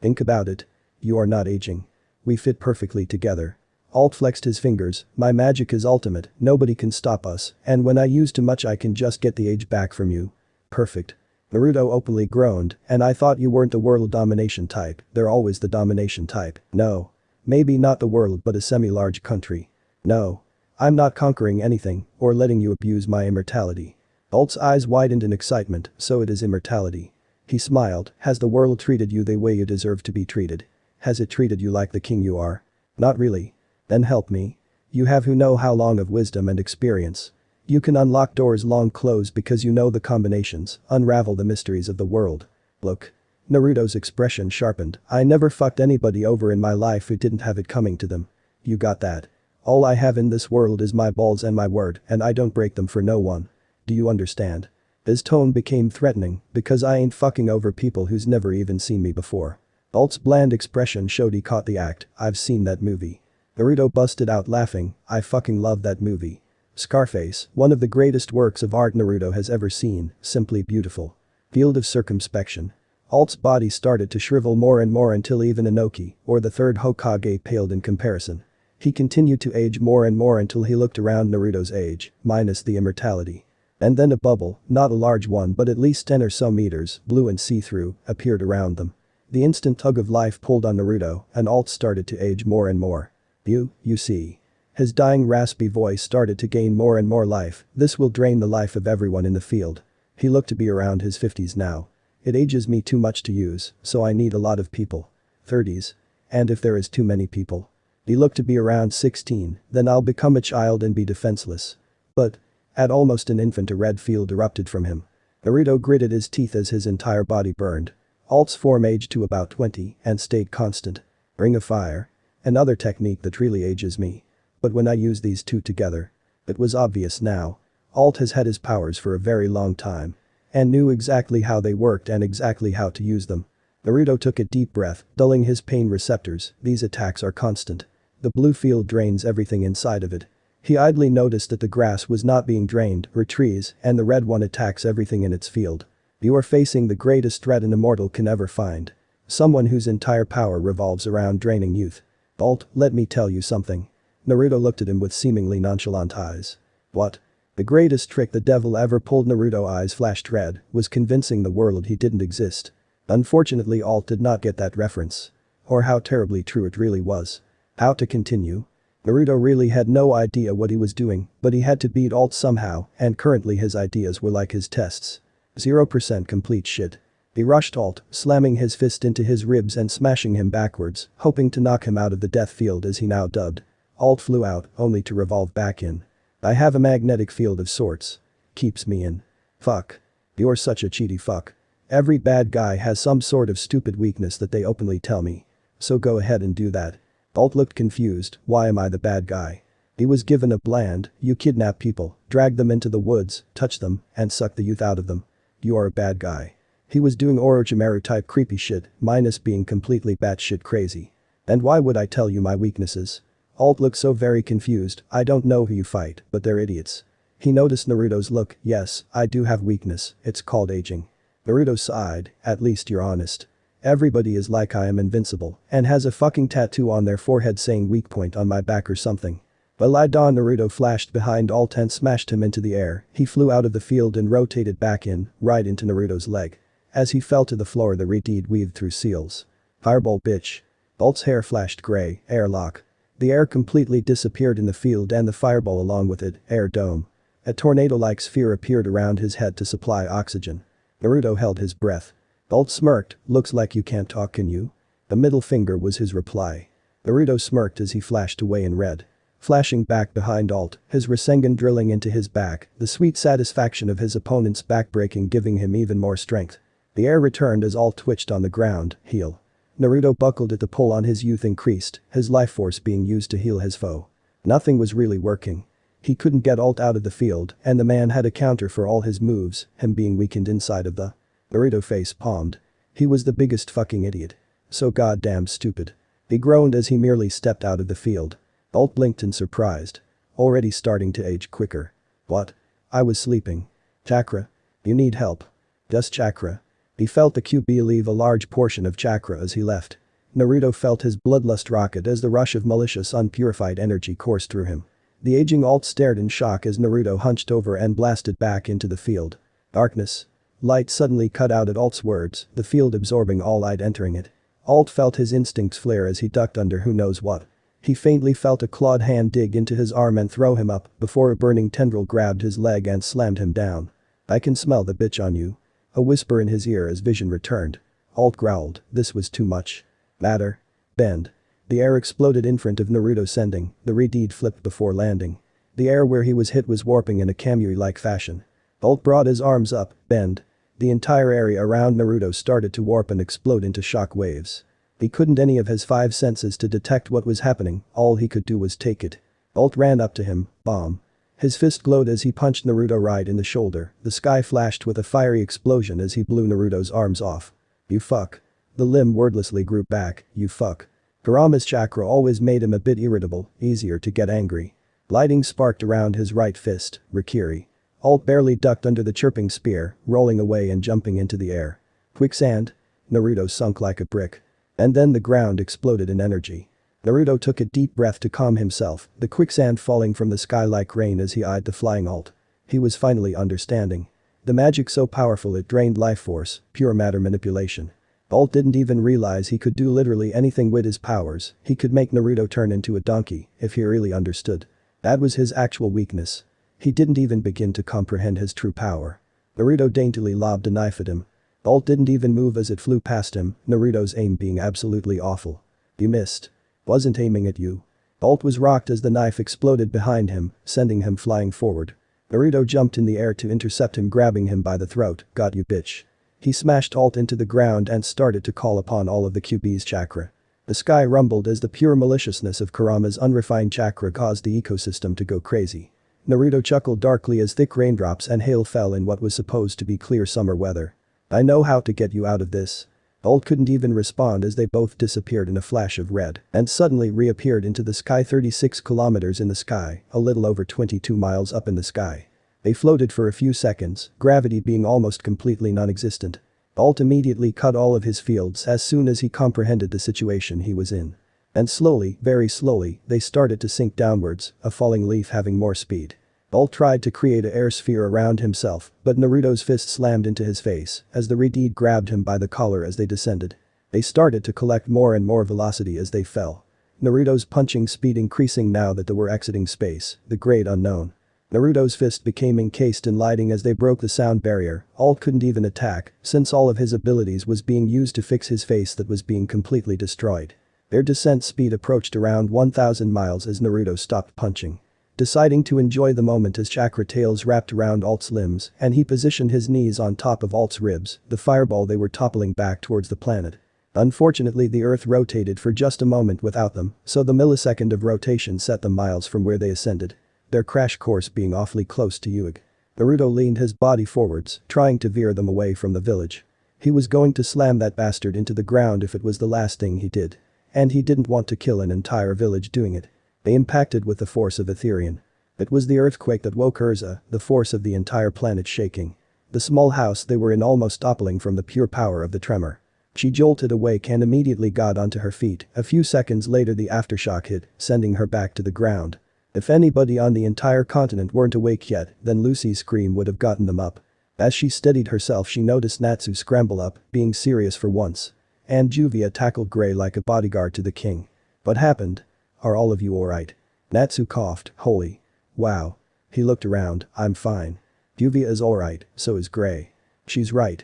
Think about it. You are not aging. We fit perfectly together. Alt flexed his fingers. My magic is ultimate, nobody can stop us, and when I use too much I can just get the age back from you. Perfect. Naruto openly groaned, and I thought you weren't the world domination type. They're always the domination type. No. Maybe not the world but a semi-large country. No. I'm not conquering anything, or letting you abuse my immortality. Alt's eyes widened in excitement. So it is immortality. He smiled. Has the world treated you the way you deserve to be treated? Has it treated you like the king you are? Not really. Then help me. You have who know how long of wisdom and experience. You can unlock doors long closed because you know the combinations, unravel the mysteries of the world. Look. Naruto's expression sharpened. I never fucked anybody over in my life who didn't have it coming to them. You got that. All I have in this world is my balls and my word, and I don't break them for no one. Do you understand? His tone became threatening, because I ain't fucking over people who's never even seen me before. Alt's bland expression showed he caught the act. I've seen that movie. Naruto busted out laughing. I fucking love that movie. Scarface, one of the greatest works of art Naruto has ever seen, simply beautiful. Field of circumspection. Alt's body started to shrivel more and more until even Inoki, or the third Hokage, paled in comparison. He continued to age more and more until he looked around Naruto's age, minus the immortality. And then a bubble, not a large one but at least 10 or so meters, blue and see-through, appeared around them. The instant tug of life pulled on Naruto, and Alt started to age more and more. You see. His dying raspy voice started to gain more and more life. This will drain the life of everyone in the field. He looked to be around his 50s now. It ages me too much to use, so I need a lot of people. 30s. And if there is too many people. He looked to be around 16, then I'll become a child and be defenseless. But. At almost an infant a red field erupted from him. Naruto gritted his teeth as his entire body burned. Alt's form aged to about 20 and stayed constant. Ring of Fire. Another technique that really ages me. But when I use these two together. It was obvious now. Alt has had his powers for a very long time. And knew exactly how they worked and exactly how to use them. Naruto took a deep breath, dulling his pain receptors. These attacks are constant. The blue field drains everything inside of it. He idly noticed that the grass was not being drained, or trees, and the red one attacks everything in its field. You are facing the greatest threat an immortal can ever find. Someone whose entire power revolves around draining youth. Alt, let me tell you something. Naruto looked at him with seemingly nonchalant eyes. What? The greatest trick the devil ever pulled. Naruto's eyes flashed red, was convincing the world he didn't exist. Unfortunately Alt did not get that reference. Or how terribly true it really was. How to continue? Naruto really had no idea what he was doing, but he had to beat Alt somehow, and currently his ideas were like his tests. 0% complete shit. He rushed Alt, slamming his fist into his ribs and smashing him backwards, hoping to knock him out of the death field as he now dubbed. Alt flew out, only to revolve back in. I have a magnetic field of sorts. Keeps me in. Fuck. You're such a cheaty fuck. Every bad guy has some sort of stupid weakness that they openly tell me. So go ahead and do that. Alt looked confused. Why am I the bad guy? He was given a bland, you kidnap people, drag them into the woods, touch them, and suck the youth out of them. You are a bad guy. He was doing Orochimaru type creepy shit, minus being completely batshit crazy. And why would I tell you my weaknesses? Alt looked so very confused. I don't know who you fight, but they're idiots. He noticed Naruto's look. Yes, I do have weakness, it's called aging. Naruto sighed, at least you're honest. Everybody is like I am invincible and has a fucking tattoo on their forehead saying weak point on my back or something. Well I dawned. Naruto flashed behind Alt and smashed him into the air. He flew out of the field and rotated back in, right into Naruto's leg. As he fell to the floor the reed weaved through seals. Fireball bitch. Alt's hair flashed gray, airlock. The air completely disappeared in the field and the fireball along with it, air dome. A tornado-like sphere appeared around his head to supply oxygen. Naruto held his breath. Alt smirked, looks like you can't talk, can you? The middle finger was his reply. Naruto smirked as he flashed away in red. Flashing back behind Alt, his Rasengan drilling into his back, the sweet satisfaction of his opponent's back breaking giving him even more strength. The air returned as Alt twitched on the ground, heal. Naruto buckled at the pull on his youth increased, his life force being used to heal his foe. Nothing was really working. He couldn't get Alt out of the field, and the man had a counter for all his moves, him being weakened inside of the. Naruto face palmed. He was the biggest fucking idiot. So goddamn stupid. He groaned as he merely stepped out of the field. Alt blinked in surprised. Already starting to age quicker. What? I was sleeping. Chakra? You need help. Just chakra. He felt the QB leave a large portion of chakra as he left. Naruto felt his bloodlust rocket as the rush of malicious unpurified energy coursed through him. The aging Alt stared in shock as Naruto hunched over and blasted back into the field. Darkness. Light suddenly cut out at Alt's words, the field absorbing all light entering it. Alt felt his instincts flare as he ducked under who knows what. He faintly felt a clawed hand dig into his arm and throw him up before a burning tendril grabbed his leg and slammed him down. I can smell the bitch on you. A whisper in his ear as vision returned. Alt growled, this was too much. Matter. Bend. The air exploded in front of Naruto, sending the Redeed flipped before landing. The air where he was hit was warping in a Kamui-like fashion. Bolt brought his arms up, bend. The entire area around Naruto started to warp and explode into shock waves. He couldn't any of his five senses to detect what was happening, all he could do was take it. Bolt ran up to him, bomb. His fist glowed as he punched Naruto right in the shoulder, the sky flashed with a fiery explosion as he blew Naruto's arms off. You fuck. The limb wordlessly grew back, you fuck. Kurama's chakra always made him a bit irritable, easier to get angry. Lightning sparked around his right fist, Rikiri. Alt barely ducked under the chirping spear, rolling away and jumping into the air. Quicksand? Naruto sunk like a brick. And then the ground exploded in energy. Naruto took a deep breath to calm himself, the quicksand falling from the sky like rain as he eyed the flying Alt. He was finally understanding. The magic so powerful it drained life force, pure matter manipulation. Alt didn't even realize he could do literally anything with his powers, he could make Naruto turn into a donkey, if he really understood. That was his actual weakness. He didn't even begin to comprehend his true power. Naruto daintily lobbed a knife at him. Alt didn't even move as it flew past him, Naruto's aim being absolutely awful. You missed. Wasn't aiming at you. Alt was rocked as the knife exploded behind him, sending him flying forward. Naruto jumped in the air to intercept him, grabbing him by the throat, got you bitch. He smashed Alt into the ground and started to call upon all of the QB's chakra. The sky rumbled as the pure maliciousness of Kurama's unrefined chakra caused the ecosystem to go crazy. Naruto chuckled darkly as thick raindrops and hail fell in what was supposed to be clear summer weather. I know how to get you out of this. Alt couldn't even respond as they both disappeared in a flash of red and suddenly reappeared into the sky 36 kilometers in the sky, a little over 22 miles up in the sky. They floated for a few seconds, gravity being almost completely non-existent. Alt immediately cut all of his fields as soon as he comprehended the situation he was in. And slowly, very slowly, they started to sink downwards, a falling leaf having more speed. Alt tried to create an air sphere around himself, but Naruto's fist slammed into his face as the Redeed grabbed him by the collar as they descended. They started to collect more and more velocity as they fell. Naruto's punching speed increasing now that they were exiting space, the great unknown. Naruto's fist became encased in lighting as they broke the sound barrier. Alt couldn't even attack, since all of his abilities was being used to fix his face that was being completely destroyed. Their descent speed approached around 1,000 miles as Naruto stopped punching. Deciding to enjoy the moment as chakra tails wrapped around Alt's limbs and he positioned his knees on top of Alt's ribs, the fireball they were toppling back towards the planet. Unfortunately, the earth rotated for just a moment without them, so the millisecond of rotation set them miles from where they ascended. Their crash course being awfully close to Uig. Naruto leaned his body forwards, trying to veer them away from the village. He was going to slam that bastard into the ground if it was the last thing he did. And he didn't want to kill an entire village doing it. They impacted with the force of Etherian. It was the earthquake that woke Urza, the force of the entire planet shaking. The small house they were in almost toppling from the pure power of the tremor. She jolted awake and immediately got onto her feet. A few seconds later the aftershock hit, sending her back to the ground. If anybody on the entire continent weren't awake yet, then Lucy's scream would have gotten them up. As she steadied herself, she noticed Natsu scramble up, being serious for once. And Juvia tackled Grey like a bodyguard to the king. What happened? Are all of you alright? Natsu coughed, holy. Wow. He looked around, I'm fine. Juvia is alright, so is Grey. She's right.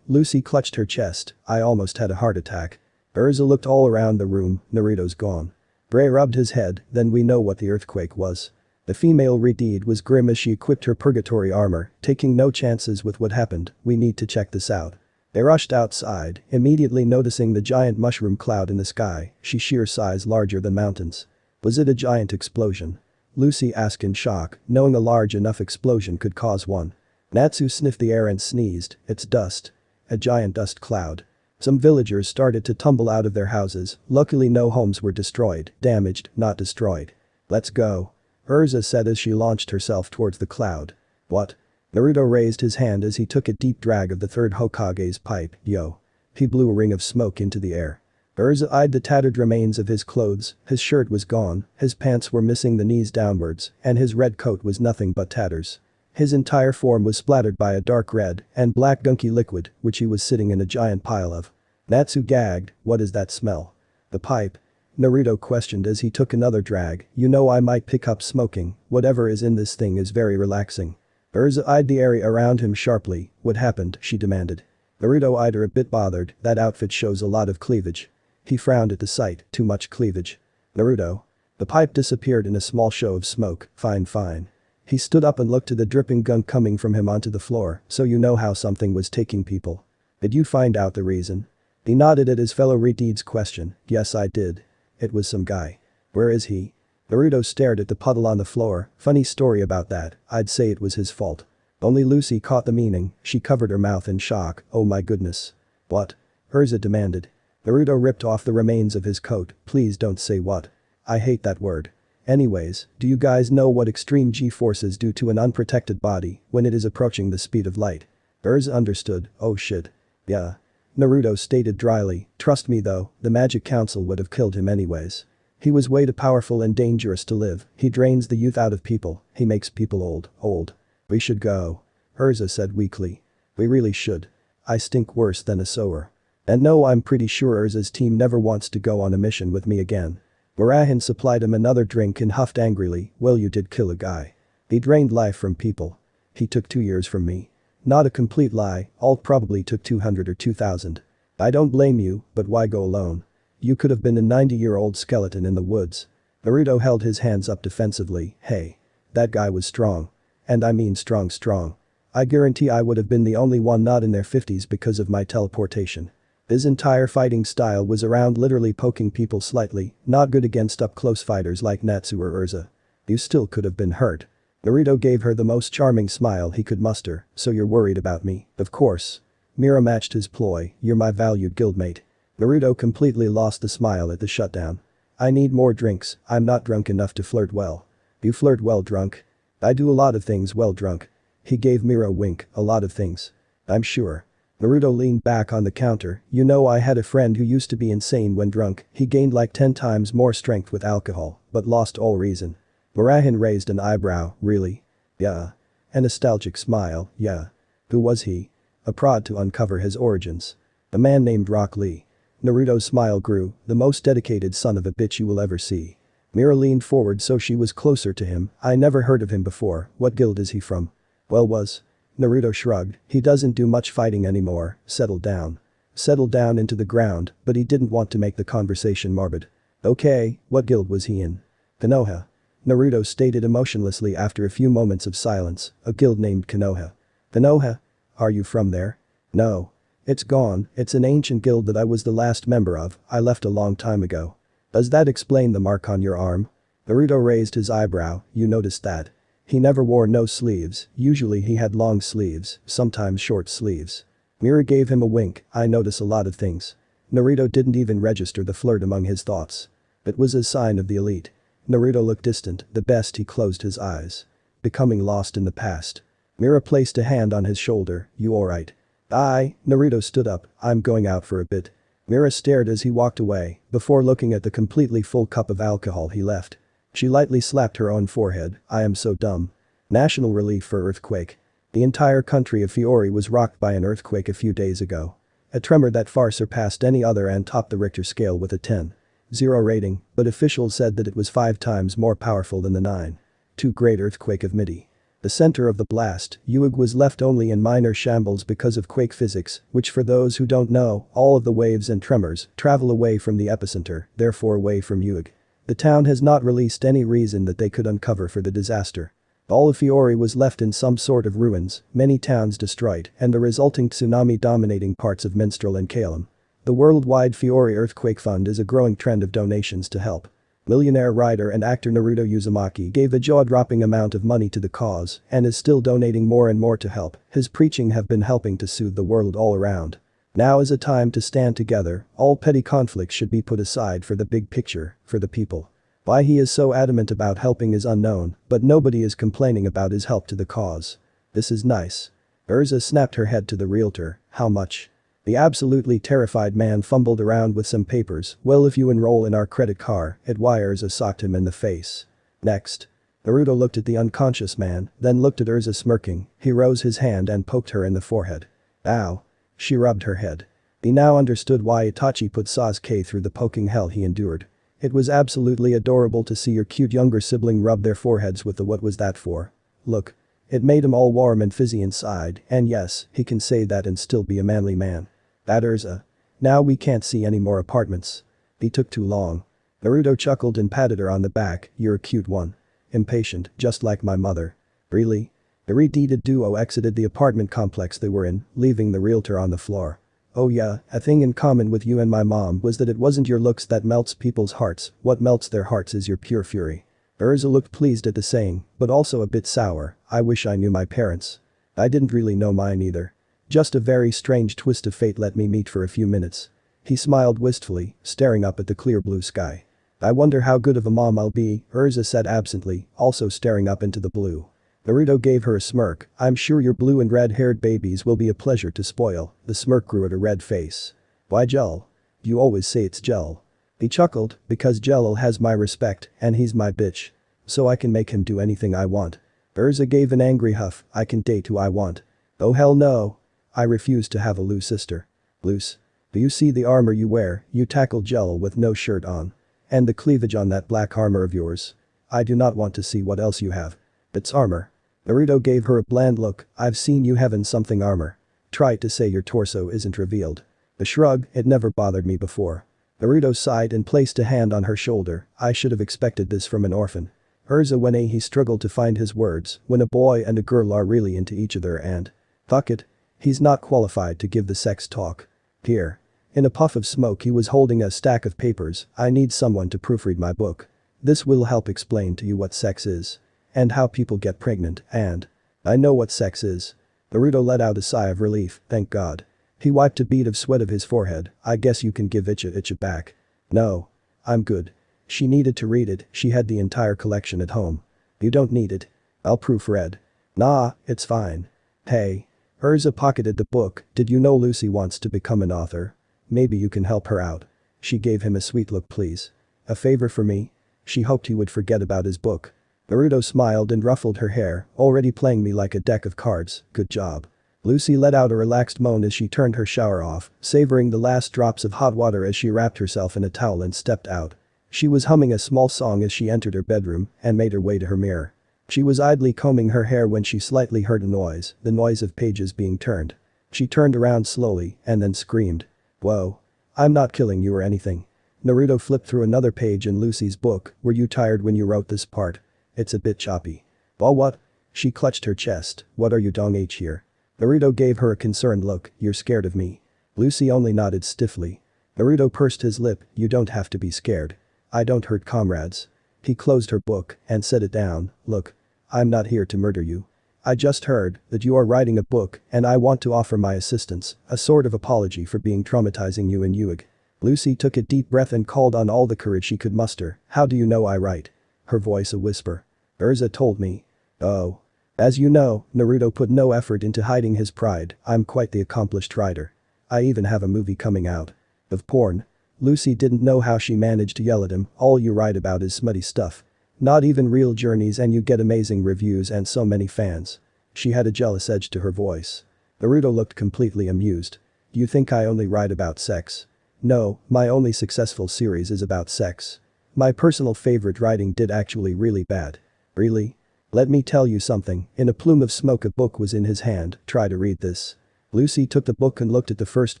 Lucy clutched her chest, I almost had a heart attack. Urza looked all around the room, Naruto's gone. Grey rubbed his head, then we know what the earthquake was. The female Redeed was grim as she equipped her purgatory armor, taking no chances with what happened, we need to check this out. They rushed outside, immediately noticing the giant mushroom cloud in the sky, sheer size larger than mountains. Was it a giant explosion? Lucy asked in shock, knowing a large enough explosion could cause one. Natsu sniffed the air and sneezed, it's dust. A giant dust cloud. Some villagers started to tumble out of their houses, luckily no homes were destroyed, damaged, not destroyed. Let's go. Urza said as she launched herself towards the cloud. What? Naruto raised his hand as he took a deep drag of the third Hokage's pipe, yo. He blew a ring of smoke into the air. Urza eyed the tattered remains of his clothes, his shirt was gone, his pants were missing the knees downwards, and his red coat was nothing but tatters. His entire form was splattered by a dark red and black gunky liquid, which he was sitting in a giant pile of. Natsu gagged, what is that smell? The pipe? Naruto questioned as he took another drag, you know I might pick up smoking, whatever is in this thing is very relaxing. Urza eyed the area around him sharply, what happened, she demanded. Naruto eyed her a bit bothered, that outfit shows a lot of cleavage. He frowned at the sight, too much cleavage. Naruto. The pipe disappeared in a small show of smoke, fine. He stood up and looked at the dripping gunk coming from him onto the floor, so you know how something was taking people. Did you find out the reason? He nodded at his fellow Redeed's question. Yes, I did. It was some guy. Where is he? Naruto stared at the puddle on the floor. Funny story about that, I'd say it was his fault. Only Lucy caught the meaning, she covered her mouth in shock. Oh my goodness. What? Urza demanded. Naruto ripped off the remains of his coat. Please don't say what. I hate that word. Anyways, do you guys know what extreme G-forces do to an unprotected body when it is approaching the speed of light? Urza understood. Oh shit. Yeah. Naruto stated dryly. Trust me though, the Magic Council would have killed him anyways. He was way too powerful and dangerous to live. He drains the youth out of people. He makes people old. We should go. Urza said weakly. We really should. I stink worse than a sower. And no, I'm pretty sure Urza's team never wants to go on a mission with me again. Murahin supplied him another drink and huffed angrily. Well, you did kill a guy. He drained life from people. He took 2 years from me. Not a complete lie, all probably took 200 or 2000. I don't blame you, but why go alone? You could have been a 90-year-old skeleton in the woods. Naruto held his hands up defensively. Hey. That guy was strong. And I mean strong. I guarantee I would have been the only one not in their 50s because of my teleportation. His entire fighting style was around literally poking people slightly, not good against up-close fighters like Natsu or Urza. You still could have been hurt. Naruto gave her the most charming smile he could muster. So you're worried about me? Of course. Mira matched his ploy. You're my valued guildmate. Naruto completely lost the smile at the shutdown. I need more drinks, I'm not drunk enough to flirt well. You flirt well drunk? I do a lot of things well drunk. He gave Mira a wink. A lot of things. I'm sure. Naruto leaned back on the counter. You know, I had a friend who used to be insane when drunk. He gained like 10 times more strength with alcohol, but lost all reason. Murahin raised an eyebrow. Really? Yeah. A nostalgic smile. Yeah. Who was he? A prod to uncover his origins. A man named Rock Lee. Naruto's smile grew. The most dedicated son of a bitch you will ever see. Mira leaned forward so she was closer to him. I never heard of him before. What guild is he from? Well, was. Naruto shrugged. He doesn't do much fighting anymore. Settled down. Settled down into the ground, but he didn't want to make the conversation morbid. Okay, what guild was he in? Konoha. Naruto stated emotionlessly after a few moments of silence. A guild named Konoha. Konoha? Are you from there? No. It's gone, it's an ancient guild that I was the last member of. I left a long time ago. Does that explain the mark on your arm? Naruto raised his eyebrow. You noticed that? He never wore no sleeves, usually he had long sleeves, sometimes short sleeves. Mira gave him a wink. I notice a lot of things. Naruto didn't even register the flirt among his thoughts. It was a sign of the elite. Naruto looked distant, the best. He closed his eyes. Becoming lost in the past. Mira placed a hand on his shoulder. You alright? Naruto stood up. I'm going out for a bit. Mira stared as he walked away, before looking at the completely full cup of alcohol he left. She lightly slapped her own forehead. I am so dumb. National relief for earthquake. The entire country of Fiori was rocked by an earthquake a few days ago. A tremor that far surpassed any other and topped the Richter scale with a 10.0 rating, but officials said that it was 5 times more powerful than the 9.2 great earthquake of Midi. The center of the blast, Uig, was left only in minor shambles because of quake physics, which for those who don't know, all of the waves and tremors travel away from the epicenter, therefore away from Uig. The town has not released any reason that they could uncover for the disaster. All of Fiori was left in some sort of ruins, many towns destroyed, and the resulting tsunami dominating parts of Minstrel and Kalem. The worldwide Fiori Earthquake Fund is a growing trend of donations to help. Millionaire writer and actor Naruto Uzumaki gave a jaw-dropping amount of money to the cause and is still donating more and more to help. His preaching have been helping to soothe the world all around. Now is a time to stand together. All petty conflicts should be put aside for the big picture, for the people. Why he is so adamant about helping is unknown, but nobody is complaining about his help to the cause. This is nice. Urza snapped her head to the realtor. How much? The absolutely terrified man fumbled around with some papers. Well, if you enroll in our credit card, Urza socked him in the face. Next. Naruto looked at the unconscious man, then looked at Urza smirking. He rose his hand and poked her in the forehead. Ow. She rubbed her head. He now understood why Itachi put Sasuke through the poking hell he endured. It was absolutely adorable to see your cute younger sibling rub their foreheads with the what was that for? Look. It made him all warm and fizzy inside, and yes, he can say that and still be a manly man. That Urza. Now we can't see any more apartments. He took too long. Naruto chuckled and patted her on the back, you're a cute one. Impatient, just like my mother. Really? The redheaded duo exited the apartment complex they were in, leaving the realtor on the floor. Oh yeah, a thing in common with you and my mom was that it wasn't your looks that melts people's hearts, what melts their hearts is your pure fury. Urza looked pleased at the saying, but also a bit sour, I wish I knew my parents. I didn't really know mine either. Just a very strange twist of fate let me meet for a few minutes. He smiled wistfully, staring up at the clear blue sky. I wonder how good of a mom I'll be, Urza said absently, also staring up into the blue. Naruto gave her a smirk, I'm sure your blue and red-haired babies will be a pleasure to spoil, the smirk grew at her red face. Why Gel? You always say it's Gel. He chuckled, because Jel'll has my respect, and he's my bitch. So I can make him do anything I want. Urza gave an angry huff, I can date who I want. Oh hell no. I refuse to have a loose sister. Loose? Do you see the armor you wear, you tackle Jell with no shirt on? And the cleavage on that black armor of yours? I do not want to see what else you have. It's armor. Naruto gave her a bland look, I've seen you having something armor. Try to say your torso isn't revealed. The shrug, it never bothered me before. Naruto sighed and placed a hand on her shoulder, I should have expected this from an orphan. Urza when he struggled to find his words, when a boy and a girl are really into each other and… Fuck it. He's not qualified to give the sex talk. Here. In a puff of smoke he was holding a stack of papers, I need someone to proofread my book. This will help explain to you what sex is. And how people get pregnant, and… I know what sex is. Naruto let out a sigh of relief, thank God. He wiped a bead of sweat of his forehead, I guess you can give Icha back. No. I'm good. She needed to read it, she had the entire collection at home. You don't need it. I'll proofread. Nah, it's fine. Hey. Urza pocketed the book, did you know Lucy wants to become an author? Maybe you can help her out. She gave him a sweet look please. A favor for me? She hoped he would forget about his book. Naruto smiled and ruffled her hair, already playing me like a deck of cards, good job. Lucy let out a relaxed moan as she turned her shower off, savoring the last drops of hot water as she wrapped herself in a towel and stepped out. She was humming a small song as she entered her bedroom and made her way to her mirror. She was idly combing her hair when she slightly heard a noise, the noise of pages being turned. She turned around slowly and then screamed. Whoa. I'm not killing you or anything. Naruto flipped through another page in Lucy's book, were you tired when you wrote this part? It's a bit choppy. Well what? She clutched her chest, what are you doing here? Naruto gave her a concerned look, you're scared of me. Lucy only nodded stiffly. Naruto pursed his lip, you don't have to be scared. I don't hurt comrades. He closed her book and set it down, look. I'm not here to murder you. I just heard that you are writing a book and I want to offer my assistance, a sort of apology for being traumatizing you and Yuig. Lucy took a deep breath and called on all the courage she could muster, how do you know I write? Her voice a whisper. Urza told me. Oh. As you know, Naruto put no effort into hiding his pride, I'm quite the accomplished writer. I even have a movie coming out. Of porn. Lucy didn't know how she managed to yell at him, all you write about is smutty stuff. Not even real journeys and you get amazing reviews and so many fans. She had a jealous edge to her voice. Naruto looked completely amused. You think I only write about sex? No, my only successful series is about sex. My personal favorite writing did actually really bad. Really? Let me tell you something, in a plume of smoke a book was in his hand, try to read this. Lucy took the book and looked at the first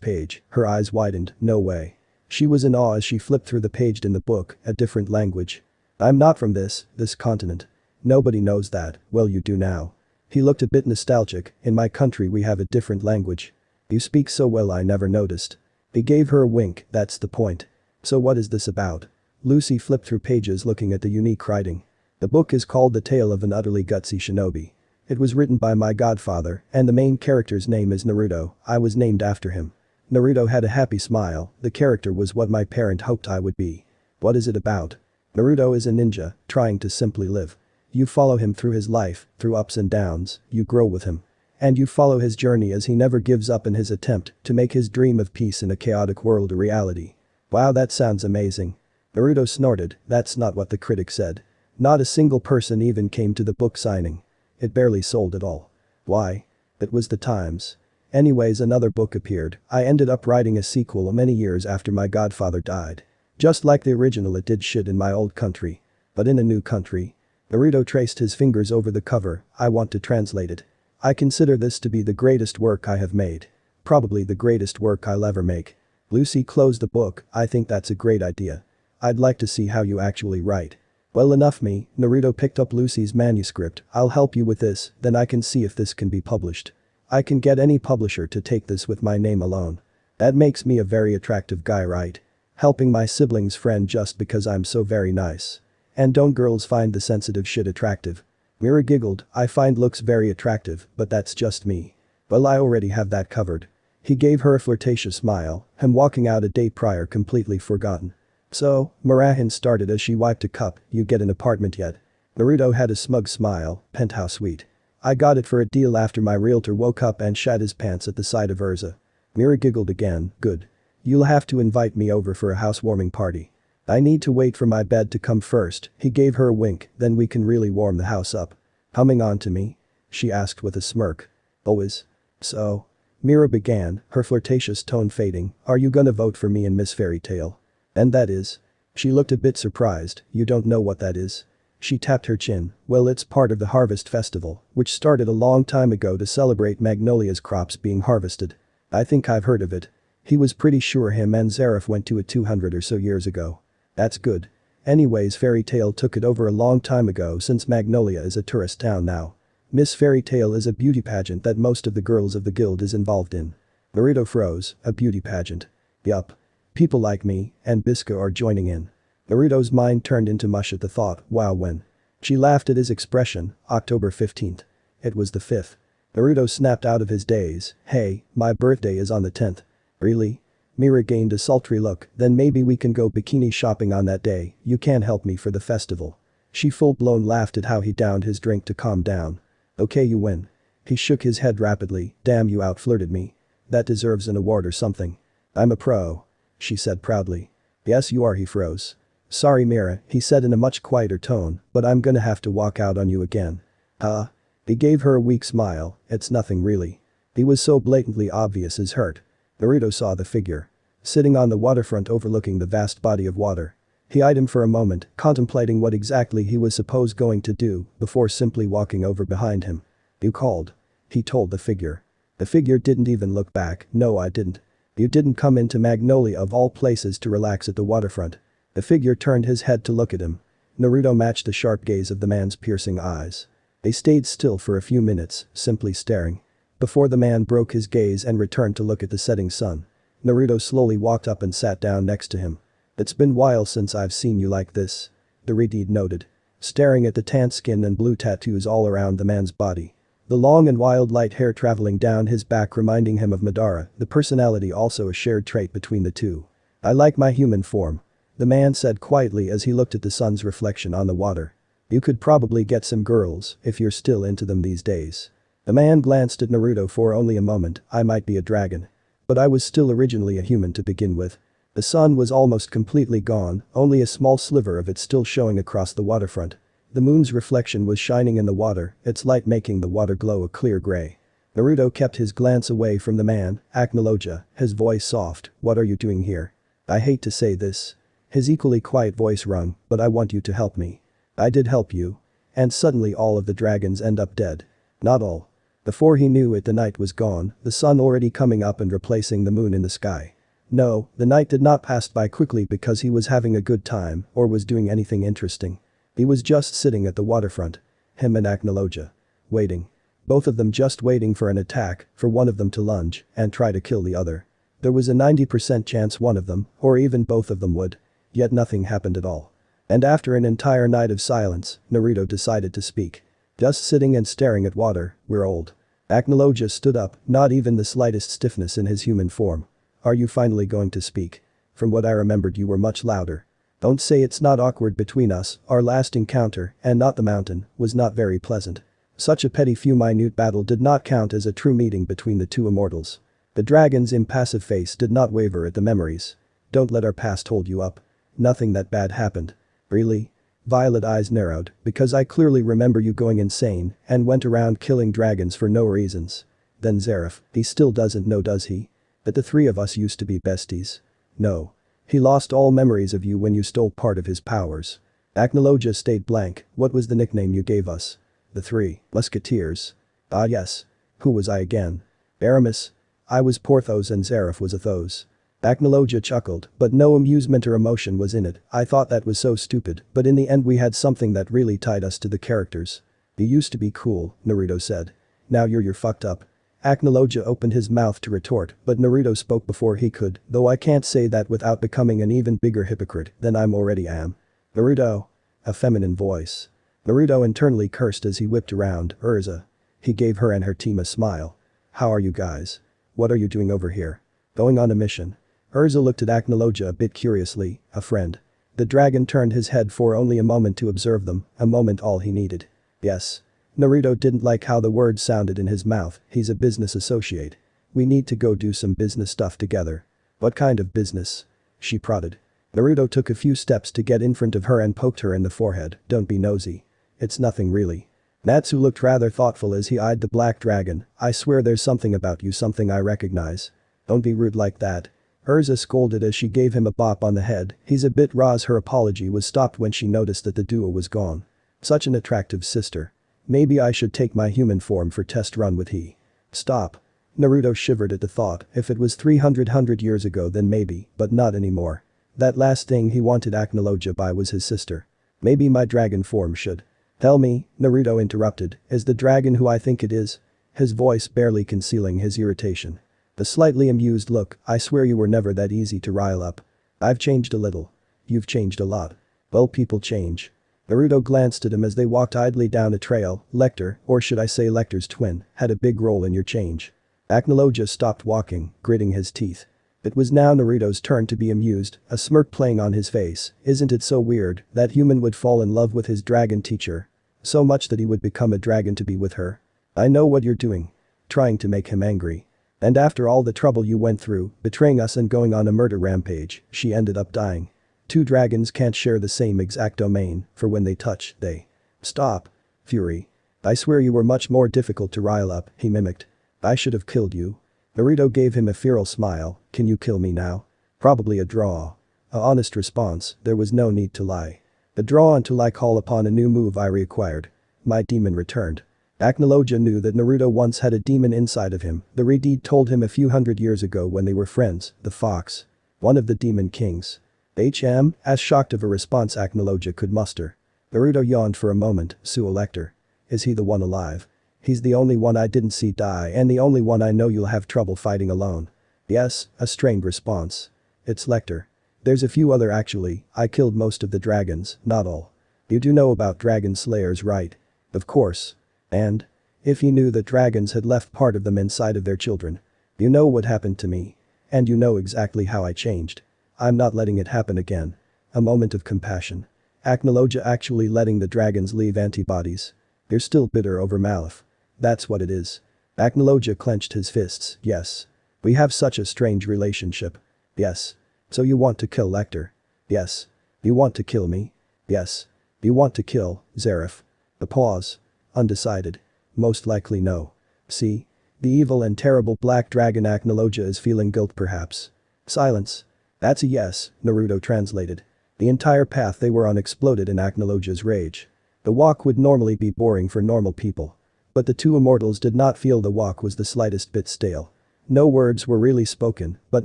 page, her eyes widened, no way. She was in awe as she flipped through the page in the book, a different language. I'm not from this continent. Nobody knows that, well you do now. He looked a bit nostalgic, in my country we have a different language. You speak so well I never noticed. He gave her a wink, that's the point. So what is this about? Lucy flipped through pages looking at the unique writing. The book is called The Tale of an Utterly Gutsy Shinobi. It was written by my godfather and the main character's name is Naruto, I was named after him. Naruto had a happy smile, the character was what my parent hoped I would be. What is it about? Naruto is a ninja, trying to simply live. You follow him through his life, through ups and downs, you grow with him. And you follow his journey as he never gives up in his attempt to make his dream of peace in a chaotic world a reality. Wow that sounds amazing. Naruto snorted, that's not what the critic said. Not a single person even came to the book signing. It barely sold at all. Why? It was the times. Anyways another book appeared, I ended up writing a sequel many years after my godfather died. Just like the original it did shit in my old country. But in a new country. Naruto traced his fingers over the cover, I want to translate it. I consider this to be the greatest work I have made. Probably the greatest work I'll ever make. Lucy closed the book. I think that's a great idea. I'd like to see how you actually write. Well enough me, Naruto picked up Lucy's manuscript. I'll help you with this, then I can see if this can be published. I can get any publisher to take this with my name alone. That makes me a very attractive guy, right? Helping my sibling's friend just because I'm so very nice. And don't girls find the sensitive shit attractive? Mira giggled. I find looks very attractive, but that's just me. Well, I already have that covered. He gave her a flirtatious smile, him walking out a day prior completely forgotten. So, Marahan started as she wiped a cup, you get an apartment yet? Naruto had a smug smile, penthouse suite. I got it for a deal after my realtor woke up and shat his pants at the sight of Urza. Mira giggled again, good. You'll have to invite me over for a housewarming party. I need to wait for my bed to come first, he gave her a wink, then we can really warm the house up. Humming on to me? She asked with a smirk. Always. So? Mira began, her flirtatious tone fading, are you gonna vote for me in Miss Fairy Tale? And that is? She looked a bit surprised, you don't know what that is? She tapped her chin, well it's part of the Harvest Festival, which started a long time ago to celebrate Magnolia's crops being harvested. I think I've heard of it. He was pretty sure him and Zareth went to it 200 or so years ago. That's good. Anyways, Fairy Tale took it over a long time ago since Magnolia is a tourist town now. Miss Fairy Tale is a beauty pageant that most of the girls of the guild is involved in. Naruto froze, a beauty pageant. Yup. People like me and Bisca are joining in. Naruto's mind turned into mush at the thought, wow when. She laughed at his expression, October 15th. It was the 5th. Naruto snapped out of his daze, hey, my birthday is on the 10th. Really? Mira gained a sultry look, then maybe we can go bikini shopping on that day, you can't help me for the festival. She full-blown laughed at how he downed his drink to calm down. Okay, you win. He shook his head rapidly, damn you outflirted me. That deserves an award or something. I'm a pro. She said proudly. Yes you are, he froze. Sorry Mira, he said in a much quieter tone, but I'm gonna have to walk out on you again. Huh? He gave her a weak smile, it's nothing really. He was so blatantly obvious as hurt. Naruto saw the figure. Sitting on the waterfront overlooking the vast body of water. He eyed him for a moment, contemplating what exactly he was supposed going to do, before simply walking over behind him. You called. He told the figure. The figure didn't even look back, no I didn't. You didn't come into Magnolia of all places to relax at the waterfront. The figure turned his head to look at him. Naruto matched the sharp gaze of the man's piercing eyes. They stayed still for a few minutes, simply staring. Before the man broke his gaze and returned to look at the setting sun. Naruto slowly walked up and sat down next to him. It's been a while since I've seen you like this. The Redeed noted. Staring at the tan skin and blue tattoos all around the man's body. The long and wild light hair traveling down his back reminding him of Madara, the personality also a shared trait between the two. I like my human form. The man said quietly as he looked at the sun's reflection on the water. You could probably get some girls if you're still into them these days. The man glanced at Naruto for only a moment, I might be a dragon. But I was still originally a human to begin with. The sun was almost completely gone, only a small sliver of it still showing across the waterfront. The moon's reflection was shining in the water, its light making the water glow a clear gray. Naruto kept his glance away from the man, Acnologia, his voice soft, what are you doing here? I hate to say this. His equally quiet voice rung, but I want you to help me. I did help you. And suddenly all of the dragons end up dead. Not all. Before he knew it the night was gone, the sun already coming up and replacing the moon in the sky. No, the night did not pass by quickly because he was having a good time or was doing anything interesting. He was just sitting at the waterfront. Him and Acnologia. Waiting. Both of them just waiting for an attack, for one of them to lunge and try to kill the other. There was a 90% chance one of them, or even both of them would. Yet nothing happened at all. And after an entire night of silence, Naruto decided to speak. Just sitting and staring at water, we're old. Acnologia stood up, not even the slightest stiffness in his human form. Are you finally going to speak? From what I remembered you were much louder. Don't say it's not awkward between us, our last encounter, and not the mountain, was not very pleasant. Such a petty few minute battle did not count as a true meeting between the two immortals. The dragon's impassive face did not waver at the memories. Don't let our past hold you up. Nothing that bad happened. Really? Violet eyes narrowed, because I clearly remember you going insane and went around killing dragons for no reasons. Then Zareth, he still doesn't know does he? That the three of us used to be besties. No. He lost all memories of you when you stole part of his powers. Acnologia stayed blank, what was the nickname you gave us? The Three Musketeers. Ah yes. Who was I again? Aramis. I was Porthos and Zareth was Athos. Acnologia chuckled, but no amusement or emotion was in it. I thought that was so stupid, but in the end we had something that really tied us to the characters. You used to be cool, Naruto said. Now you're fucked up. Acnologia opened his mouth to retort, but Naruto spoke before he could, though I can't say that without becoming an even bigger hypocrite than I'm already am. Naruto. A feminine voice. Naruto internally cursed as he whipped around Urza. He gave her and her team a smile. How are you guys? What are you doing over here? Going on a mission. Urza looked at Acnologia a bit curiously, a friend. The dragon turned his head for only a moment to observe them, a moment all he needed. Yes. Naruto didn't like how the words sounded in his mouth. He's a business associate. We need to go do some business stuff together. What kind of business? She prodded. Naruto took a few steps to get in front of her and poked her in the forehead. Don't be nosy. It's nothing really. Natsu looked rather thoughtful as he eyed the black dragon. I swear there's something about you, something I recognize. Don't be rude like that. Urza scolded as she gave him a bop on the head. He's a bit raw. Her apology was stopped when she noticed that the duo was gone. Such an attractive sister. Maybe I should take my human form for test run with he. Stop. Naruto shivered at the thought. If it was 300 years ago then maybe, but not anymore. That last thing he wanted Acnologia by was his sister. Maybe my dragon form should. Tell me, Naruto interrupted, is the dragon who I think it is? His voice barely concealing his irritation. The slightly amused look. I swear you were never that easy to rile up. I've changed a little. You've changed a lot. Well, people change. Naruto glanced at him as they walked idly down a trail. Lecter, or should I say Lecter's twin, had a big role in your change. Acnologia stopped walking, gritting his teeth. It was now Naruto's turn to be amused, a smirk playing on his face. Isn't it so weird that human would fall in love with his dragon teacher? So much that he would become a dragon to be with her? I know what you're doing. Trying to make him angry. And after all the trouble you went through, betraying us and going on a murder rampage, she ended up dying. Two dragons can't share the same exact domain, for when they touch, they. Stop. Fury. I swear you were much more difficult to rile up, he mimicked. I should have killed you. Naruto gave him a feral smile. Can you kill me now? Probably a draw. A honest response, there was no need to lie. A draw until I call upon a new move I reacquired. My demon returned. Acnologia knew that Naruto once had a demon inside of him. The Redeed told him a few hundred years ago when they were friends, the fox. One of the demon kings. As shocked of a response Acnologia could muster. Naruto yawned for a moment. Suo Lecter. Is he the one alive? He's the only one I didn't see die and the only one I know you'll have trouble fighting alone. Yes, a strained response. It's Lecter. There's a few other actually. I killed most of the dragons, not all. You do know about dragon slayers, right? Of course. And? If you knew that dragons had left part of them inside of their children. You know what happened to me. And you know exactly how I changed. I'm not letting it happen again. A moment of compassion. Acnologia actually letting the dragons leave antibodies. You're still bitter over Malif. That's what it is. Acnologia clenched his fists. Yes. We have such a strange relationship. Yes. So you want to kill Lecter? Yes. You want to kill me? Yes. You want to kill Zeref? A pause. Undecided. Most likely no. See? The evil and terrible black dragon Acnologia is feeling guilt perhaps. Silence. That's a yes, Naruto translated. The entire path they were on exploded in Acnologia's rage. The walk would normally be boring for normal people. But the two immortals did not feel the walk was the slightest bit stale. No words were really spoken, but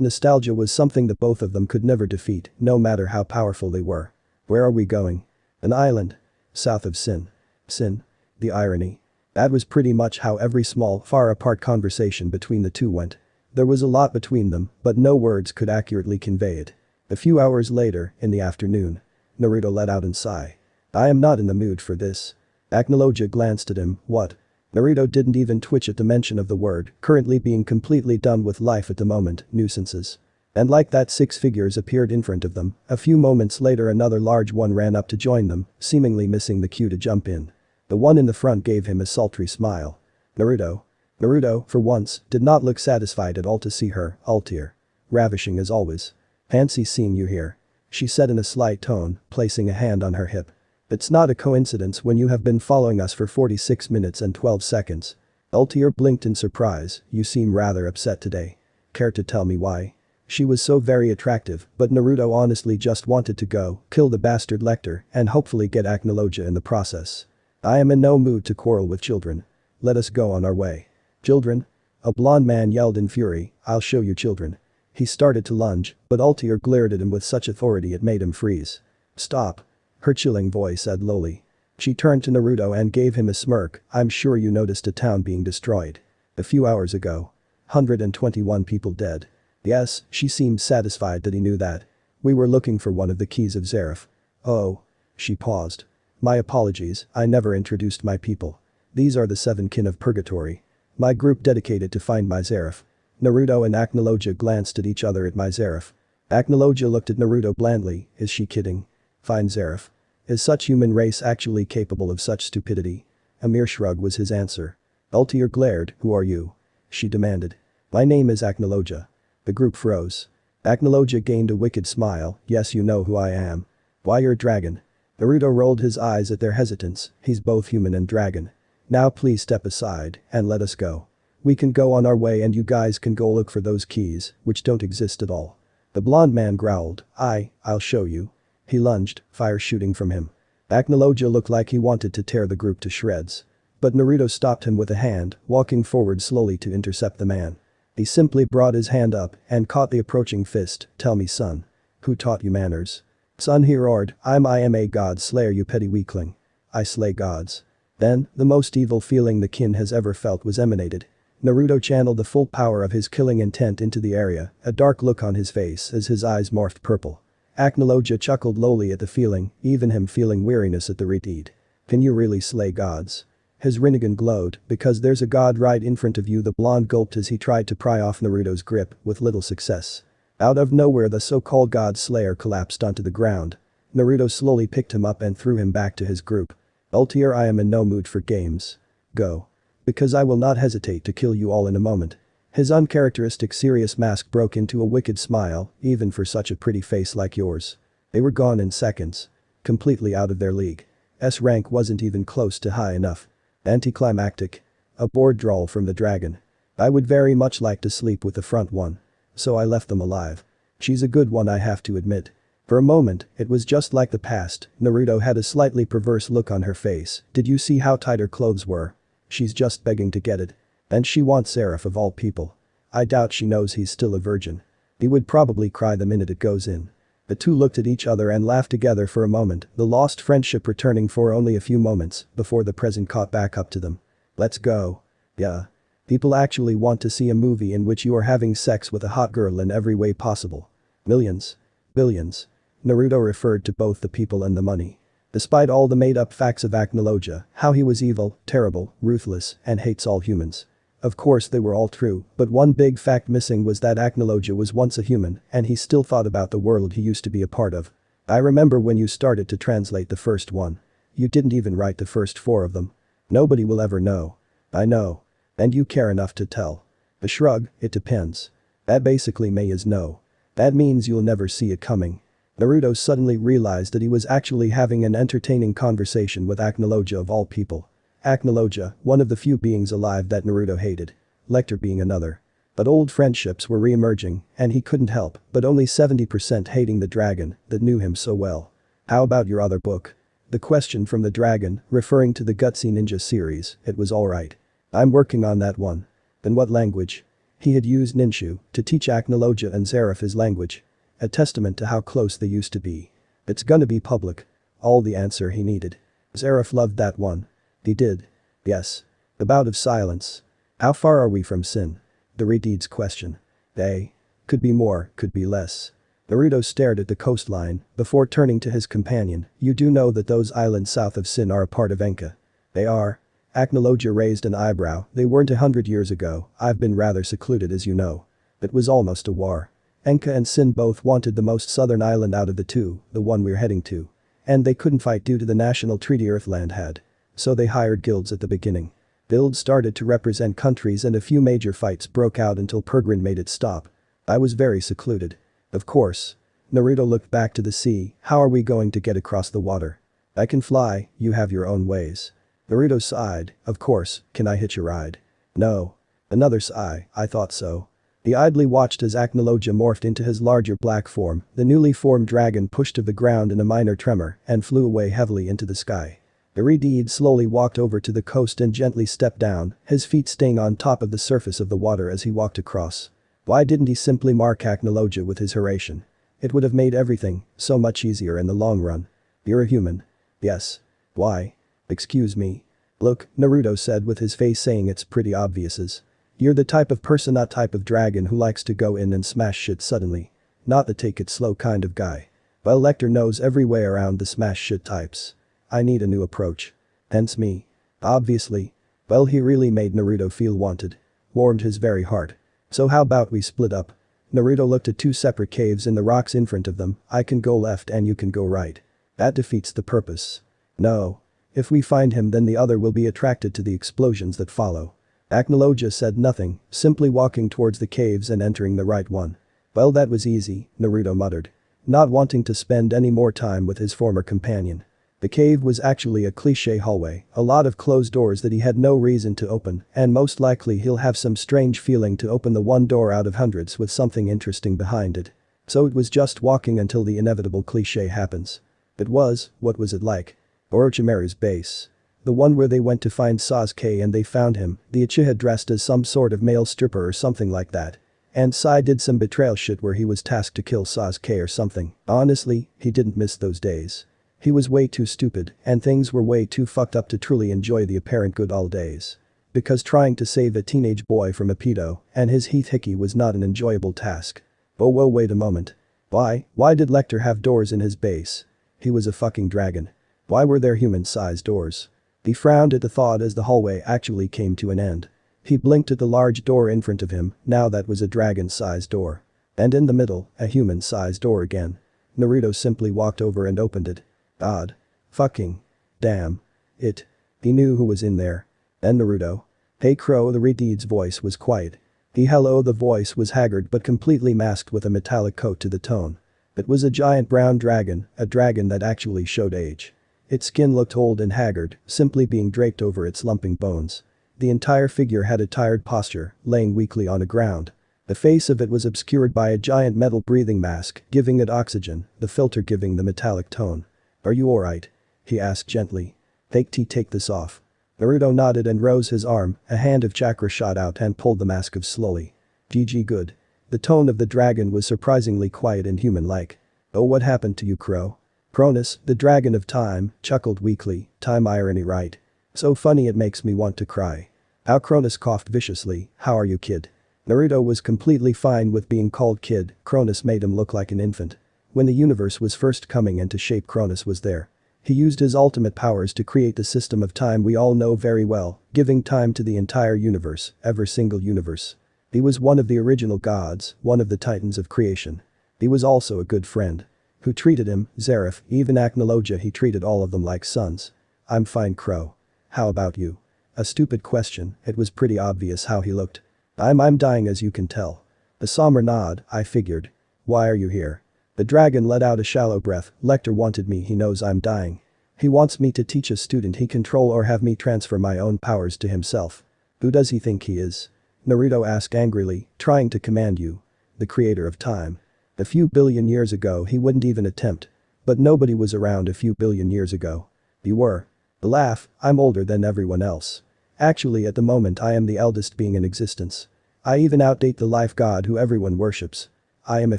nostalgia was something that both of them could never defeat, no matter how powerful they were. Where are we going? An island. South of Sin. Sin. The irony. That was pretty much how every small, far-apart conversation between the two went. There was a lot between them, but no words could accurately convey it. A few hours later, in the afternoon. Naruto let out a sigh. I am not in the mood for this. Acnologia glanced at him. What? Naruto didn't even twitch at the mention of the word, currently being completely done with life at the moment, nuisances. And like that 6 figures appeared in front of them, a few moments later another large one ran up to join them, seemingly missing the cue to jump in. The one in the front gave him a sultry smile. Naruto, for once, did not look satisfied at all to see her, Altair. Ravishing as always. Fancy seeing you here. She said in a slight tone, placing a hand on her hip. It's not a coincidence when you have been following us for 46 minutes and 12 seconds. Altair blinked in surprise. You seem rather upset today. Care to tell me why? She was so very attractive, but Naruto honestly just wanted to go, kill the bastard Lecter, and hopefully get Acnologia in the process. I am in no mood to quarrel with children. Let us go on our way. Children? A blonde man yelled in fury. I'll show you children. He started to lunge, but Altair glared at him with such authority it made him freeze. "Stop." Her chilling voice said lowly. She turned to Naruto and gave him a smirk. "I'm sure you noticed a town being destroyed. A few hours ago. 121 people dead." Yes, she seemed satisfied that he knew that. "We were looking for one of the keys of Zareth." "Oh." She paused. "My apologies, I never introduced my people. These are the 7 kin of Purgatory. My group dedicated to find my Zareth." Naruto and Acnologia glanced at each other at my Zareth. Acnologia looked at Naruto blandly. Is she kidding? Find Zareth? Is such human race actually capable of such stupidity? A mere shrug was his answer. Altair glared. "Who are you?" She demanded. "My name is Acnologia." The group froze. Acnologia gained a wicked smile. "Yes, you know who I am. Why, you're a dragon." Naruto rolled his eyes at their hesitance. "He's both human and dragon. Now please step aside and let us go. We can go on our way and you guys can go look for those keys, which don't exist at all." The blonde man growled. I'll show you." He lunged, fire shooting from him. Acnologia looked like he wanted to tear the group to shreds. But Naruto stopped him with a hand, walking forward slowly to intercept the man. He simply brought his hand up and caught the approaching fist. "Tell me, son. Who taught you manners?" Son, he roared. I am a god slayer, you petty weakling. I slay gods." Then, the most evil feeling the kin has ever felt was emanated. Naruto channeled the full power of his killing intent into the area, a dark look on his face as his eyes morphed purple. Acnologia chuckled lowly at the feeling, even him feeling weariness at the redeed. "Can you really slay gods?" His Rinnegan glowed. "Because there's a god right in front of you." The blonde gulped as he tried to pry off Naruto's grip, with little success. Out of nowhere the so-called god slayer collapsed onto the ground. Naruto slowly picked him up and threw him back to his group. "Altair, I am in no mood for games. Go. Because I will not hesitate to kill you all in a moment." His uncharacteristic serious mask broke into a wicked smile, "Even for such a pretty face like yours." They were gone in seconds. Completely out of their league. S rank wasn't even close to high enough. Anticlimactic. A bored drawl from the dragon. "I would very much like to sleep with the front one. So I left them alive. She's a good one, I have to admit." For a moment, it was just like the past. Naruto had a slightly perverse look on her face. "Did you see how tight her clothes were? She's just begging to get it. And she wants Zareth of all people. I doubt she knows he's still a virgin. He would probably cry the minute it goes in." The two looked at each other and laughed together for a moment, the lost friendship returning for only a few moments before the present caught back up to them. "Let's go." "Yeah. People actually want to see a movie in which you are having sex with a hot girl in every way possible. Millions. Billions." Naruto referred to both the people and the money. Despite all the made-up facts of Acnologia, how he was evil, terrible, ruthless, and hates all humans. Of course they were all true, but one big fact missing was that Acnologia was once a human and he still thought about the world he used to be a part of. "I remember when you started to translate the first one. You didn't even write the first 4 of them. Nobody will ever know." "I know. And you care enough to tell." A shrug. "It depends. That basically may is no. That means you'll never see it coming." Naruto suddenly realized that he was actually having an entertaining conversation with Acnologia of all people. Acnologia, one of the few beings alive that Naruto hated. Lecter being another. But old friendships were re-emerging, and he couldn't help but only 70% hating the dragon that knew him so well. "How about your other book?" The question from the dragon, referring to the Gutsy Ninja series. "It was alright. I'm working on that one." "In what language?" He had used Ninshu to teach Acnologia and Zareth his language. A testament to how close they used to be. "It's gonna be public." All the answer he needed. Zareth loved that one. He did. "Yes." A bout of silence. "How far are we from Sin?" The Redeed's question. "They. Could be more, could be less." Naruto stared at the coastline before turning to his companion. "You do know that those islands south of Sin are a part of Enka?" "They are." Acnologia raised an eyebrow. "They weren't 100 years ago. I've been rather secluded, as you know. It was almost a war. Enka and Sin both wanted the most southern island out of the two, the one we're heading to. And they couldn't fight due to the national treaty Earthland had. So they hired guilds at the beginning. Guilds started to represent countries and a few major fights broke out until Pergrin made it stop. I was very secluded. Of course." Naruto looked back to the sea. "How are we going to get across the water?" "I can fly, you have your own ways." Naruto sighed. "Of course, can I hitch a ride?" "No." Another sigh. "I thought so." He idly watched as Acnologia morphed into his larger black form. The newly formed dragon pushed to the ground in a minor tremor and flew away heavily into the sky. Redeed slowly walked over to the coast and gently stepped down, his feet staying on top of the surface of the water as he walked across. Why didn't he simply mark Acnologia with his Horatian? It would have made everything so much easier in the long run. You're a human. Yes. Why? Excuse me. Look, Naruto said with his face saying it's pretty obvious. You're the type of person, not type of dragon who likes to go in and smash shit suddenly. Not the take it slow kind of guy. Well, Lecter knows every way around the smash shit types. I need a new approach. Hence me. Obviously. Well, he really made Naruto feel wanted. Warmed his very heart. So how about we split up? Naruto looked at two separate caves in the rocks in front of them. I can go left and you can go right. That defeats the purpose. No. If we find him, then the other will be attracted to the explosions that follow. Acnologia said nothing, simply walking towards the caves and entering the right one. Well, that was easy, Naruto muttered. Not wanting to spend any more time with his former companion. The cave was actually a cliché hallway, a lot of closed doors that he had no reason to open, and most likely he'll have some strange feeling to open the one door out of hundreds with something interesting behind it. So it was just walking until the inevitable cliché happens. What was it like? Orochimaru's base. The one where they went to find Sasuke and they found him, the Uchiha dressed as some sort of male stripper or something like that. And Sai did some betrayal shit where he was tasked to kill Sasuke or something. Honestly, he didn't miss those days. He was way too stupid and things were way too fucked up to truly enjoy the apparent good old days. Because trying to save a teenage boy from a pedo and his Heath Hickey was not an enjoyable task. Oh whoa, wait a moment. Why did Lecter have doors in his base? He was a fucking dragon. Why were there human-sized doors? He frowned at the thought as the hallway actually came to an end. He blinked at the large door in front of him, now that was a dragon-sized door. And in the middle, a human-sized door again. Naruto simply walked over and opened it. Odd. Fucking. Damn. It. He knew who was in there. And Naruto. Hey Crow, the Redeed's voice was quiet. Hello, the voice was haggard but completely masked with a metallic coat to the tone. It was a giant brown dragon, a dragon that actually showed age. Its skin looked old and haggard, simply being draped over its lumping bones. The entire figure had a tired posture, laying weakly on the ground. The face of it was obscured by a giant metal breathing mask, giving it oxygen, the filter giving the metallic tone. Are you alright? He asked gently. Take this off. Naruto nodded and rose his arm, a hand of chakra shot out and pulled the mask off slowly. GG good. The tone of the dragon was surprisingly quiet and human-like. Oh, what happened to you, Crow? Cronus, the dragon of time, chuckled weakly, time irony right. So funny it makes me want to cry. How Cronus coughed viciously, how are you kid? Naruto was completely fine with being called kid, Cronus made him look like an infant. When the universe was first coming into shape, Cronus was there. He used his ultimate powers to create the system of time we all know very well, giving time to the entire universe, every single universe. He was one of the original gods, one of the titans of creation. He was also a good friend. Who treated him, Zeref, even Acnologia, he treated all of them like sons. I'm fine, Crow. How about you? A stupid question, it was pretty obvious how he looked. I'm dying as you can tell. A somber nod, I figured. Why are you here? The dragon let out a shallow breath. Lecter wanted me, he knows I'm dying. He wants me to teach a student he control or have me transfer my own powers to himself. Who does he think he is? Naruto asked angrily, trying to command you. The creator of time. A few billion years ago he wouldn't even attempt. But nobody was around a few billion years ago. You were. The laugh, I'm older than everyone else. Actually at the moment I am the eldest being in existence. I even outdate the life god who everyone worships. I am a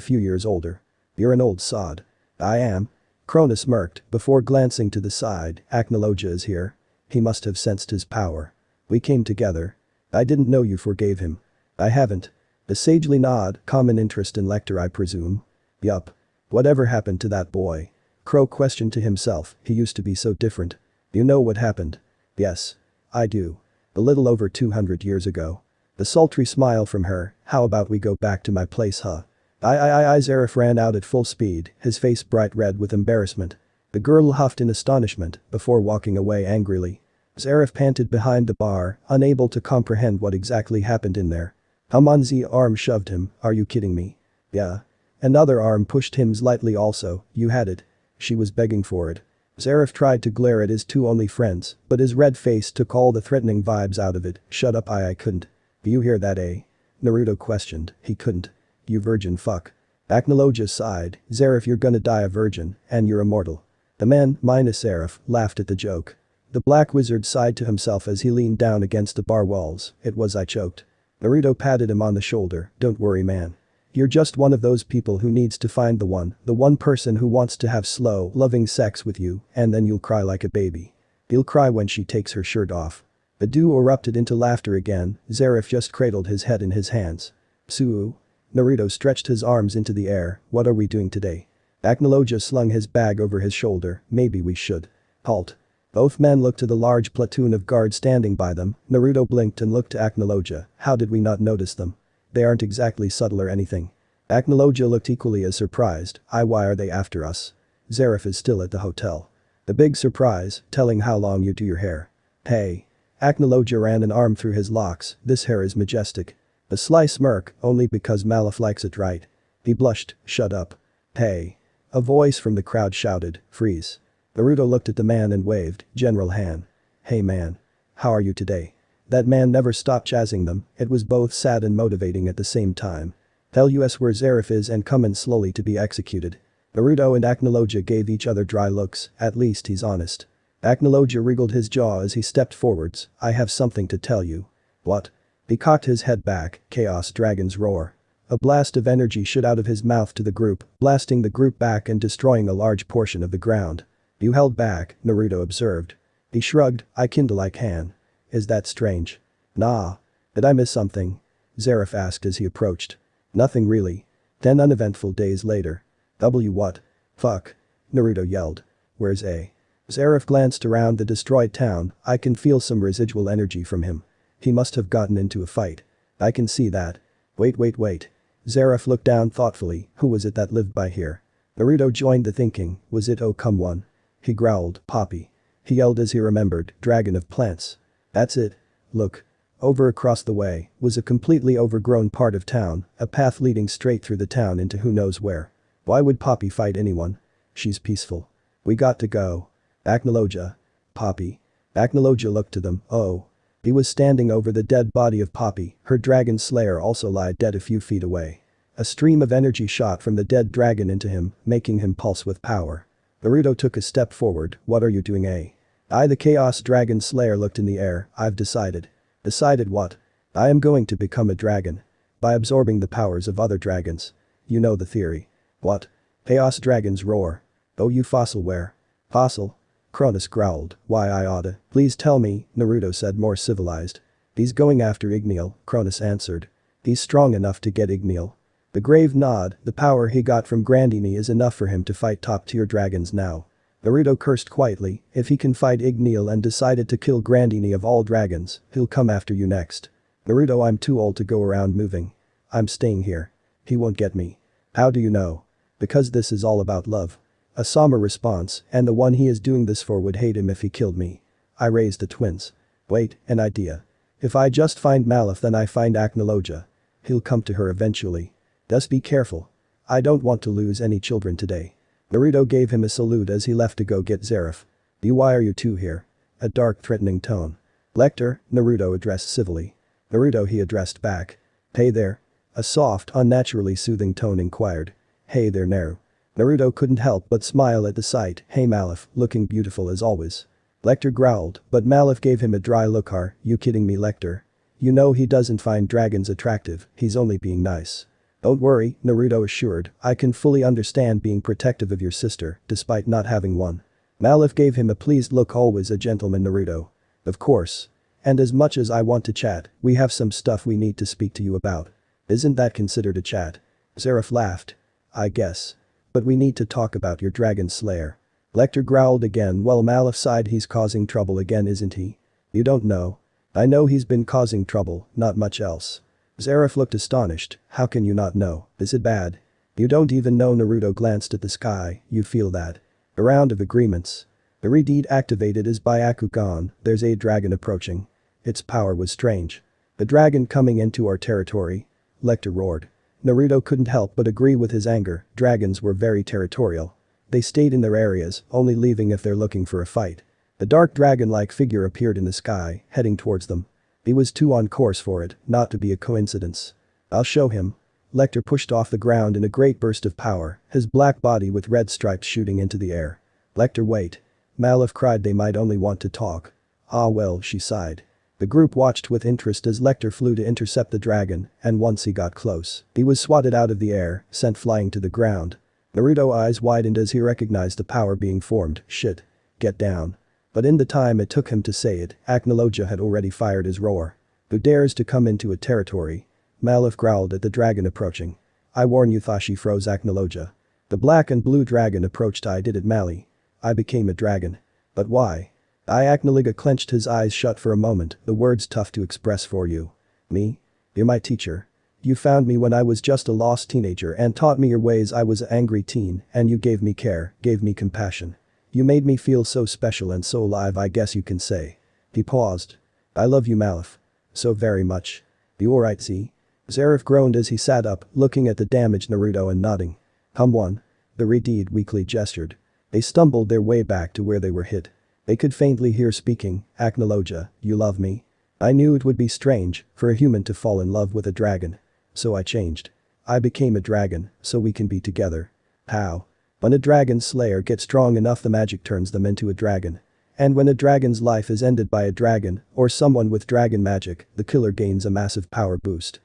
few years older. You're an old sod. I am. Cronus smirked before glancing to the side. Acnologia is here. He must have sensed his power. We came together. I didn't know you forgave him. I haven't. A sagely nod, common interest in Lecter I presume. Yup. Whatever happened to that boy? Crow questioned to himself, he used to be so different. You know what happened? Yes. I do. A little over 200 years ago. The sultry smile from her, how about we go back to my place huh? Zeref ran out at full speed, his face bright red with embarrassment. The girl huffed in astonishment before walking away angrily. Zeref panted behind the bar, unable to comprehend what exactly happened in there. Hamonzi's arm shoved him, are you kidding me? Yeah. Another arm pushed him lightly also, you had it. She was begging for it. Zeref tried to glare at his two only friends, but his red face took all the threatening vibes out of it. Shut up I couldn't. You hear that eh? Naruto questioned, he couldn't. You virgin fuck. Acnologia sighed, Zeref you're gonna die a virgin, and you're immortal. The man, minus Zeref, laughed at the joke. The black wizard sighed to himself as he leaned down against the bar walls, it was I choked. Naruto patted him on the shoulder, "Don't worry, man. You're just one of those people who needs to find the one person who wants to have slow, loving sex with you, and then you'll cry like a baby. You'll cry when she takes her shirt off." The duo erupted into laughter again. Zareth just cradled his head in his hands. "Suu." Naruto stretched his arms into the air, "What are we doing today?" Aknoloja slung his bag over his shoulder, "Maybe we should." Halt. Both men looked to the large platoon of guards standing by them. Naruto blinked and looked to Aknoloja. "How did we not notice them? They aren't exactly subtle or anything." Aknoloja looked equally as surprised. Why are they after us? Zareth is still at the hotel. The big surprise, telling how long you do your hair. Hey. Aknoloja ran an arm through his locks, "This hair is majestic." A sly smirk, "Only because Malif likes it, right?" He blushed, "Shut up." Hey. A voice from the crowd shouted, "Freeze." Naruto looked at the man and waved, "General Han." "Hey man. How are you today?" That man never stopped jazzing them, it was both sad and motivating at the same time. "Tell us where Zareth is and come in slowly to be executed." Naruto and Aknoloja gave each other dry looks, "At least he's honest." Aknoloja wriggled his jaw as he stepped forwards, "I have something to tell you." "What?" He cocked his head back, Chaos Dragon's roar. A blast of energy shot out of his mouth to the group, blasting the group back and destroying a large portion of the ground. "You held back," Naruto observed. He shrugged, "I kinda like Han." "Is that strange?" "Nah. Did I miss something?" Zareth asked as he approached. "Nothing really." 10 uneventful days later. What? Fuck. Naruto yelled. "Where's A?" Zareth glanced around the destroyed town. "I can feel some residual energy from him. He must have gotten into a fight. I can see that." Wait. Zareth looked down thoughtfully, "Who was it that lived by here?" Naruto joined the thinking, "Was it Okumon?" He growled, "Poppy." He yelled as he remembered, "Dragon of plants." "That's it. Look." Over across the way was a completely overgrown part of town, a path leading straight through the town into who knows where. Why would Poppy fight anyone? She's peaceful. "We got to go." Aknoloja. "Poppy." Aknoloja looked to them, "Oh." He was standing over the dead body of Poppy, her dragon slayer also lay dead a few feet away. A stream of energy shot from the dead dragon into him, making him pulse with power. Naruto took a step forward, "What are you doing, A?" The Chaos Dragon Slayer looked in the air, "I've decided." "Decided what?" "I am going to become a dragon. By absorbing the powers of other dragons. You know the theory." "What?" Chaos Dragons roar. "Oh, you fossil where?" "Fossil?" Cronus growled, "Why I oughta." "Please tell me," Naruto said more civilized. "He's going after Igneal," Cronus answered. "He's strong enough to get Igneal." The grave nod, "The power he got from Grandini is enough for him to fight top-tier dragons now." Naruto cursed quietly, "If he can fight Igneal and decided to kill Grandini of all dragons, he'll come after you next." "Naruto, I'm too old to go around moving. I'm staying here. He won't get me." "How do you know?" "Because this is all about love." A somber response, "And the one he is doing this for would hate him if he killed me." I raised the twins. "Wait, an idea. If I just find Malif then I find Aknoloja. He'll come to her eventually. Just be careful. I don't want to lose any children today." Naruto gave him a salute as he left to go get Zareth. "Why are you two here?" A dark threatening tone. "Lecter," Naruto addressed civilly. "Naruto," he addressed back. "Hey there." A soft, unnaturally soothing tone inquired. "Hey there, Naru." Naruto couldn't help but smile at the sight. "Hey Malif, looking beautiful as always." Lecter growled, but Malif gave him a dry look. "Are you kidding me, Lecter? You know he doesn't find dragons attractive, he's only being nice." "Don't worry," Naruto assured, "I can fully understand being protective of your sister, despite not having one." Malif gave him a pleased look. "Always a gentleman, Naruto." "Of course. And as much as I want to chat, we have some stuff we need to speak to you about." "Isn't that considered a chat?" Zareth laughed. "I guess. But we need to talk about your dragon slayer." Lecter growled again while Malif sighed. "He's causing trouble again, isn't he?" "You don't know." "I know he's been causing trouble, not much else." Zareth looked astonished. "How can you not know? Is it bad?" "You don't even know." Naruto glanced at the sky. "You feel that?" A round of agreements. The redeed activated is Byakugan. There's a dragon approaching. Its power was strange. "The dragon coming into our territory?" Lecter roared. Naruto couldn't help but agree with his anger. Dragons were very territorial. They stayed in their areas, only leaving if they're looking for a fight. A dark dragon-like figure appeared in the sky, heading towards them. He was too on course for it not to be a coincidence. "I'll show him." Lecter pushed off the ground in a great burst of power, his black body with red stripes shooting into the air. "Lecter, wait." Malif cried. "They might only want to talk." "Ah well," she sighed. The group watched with interest as Lecter flew to intercept the dragon, and once he got close, he was swatted out of the air, sent flying to the ground. Naruto's eyes widened as he recognized the power being formed. Shit. Get down. But in the time it took him to say it, Acnologia had already fired his roar. Who dares to come into a territory? Malif growled at the dragon approaching. I warn you, Thashi froze Acnologia. The black and blue dragon approached. I did it, Mali. I became a dragon. But why? Acnologia clenched his eyes shut for a moment, the words tough to express for you. Me? You're my teacher. You found me when I was just a lost teenager and taught me your ways. I was an angry teen, and you gave me care, gave me compassion. You made me feel so special and so alive, I guess you can say. He paused. I love you, Malif. So very much. You alright, Z? Zeref groaned as he sat up, looking at the damaged Naruto and nodding. One. The Redeed weakly gestured. They stumbled their way back to where they were hit. They could faintly hear speaking, Acnologia, you love me? I knew it would be strange for a human to fall in love with a dragon. So I changed. I became a dragon, so we can be together. How? When a dragon slayer gets strong enough, the magic turns them into a dragon. And when a dragon's life is ended by a dragon, or someone with dragon magic, the killer gains a massive power boost.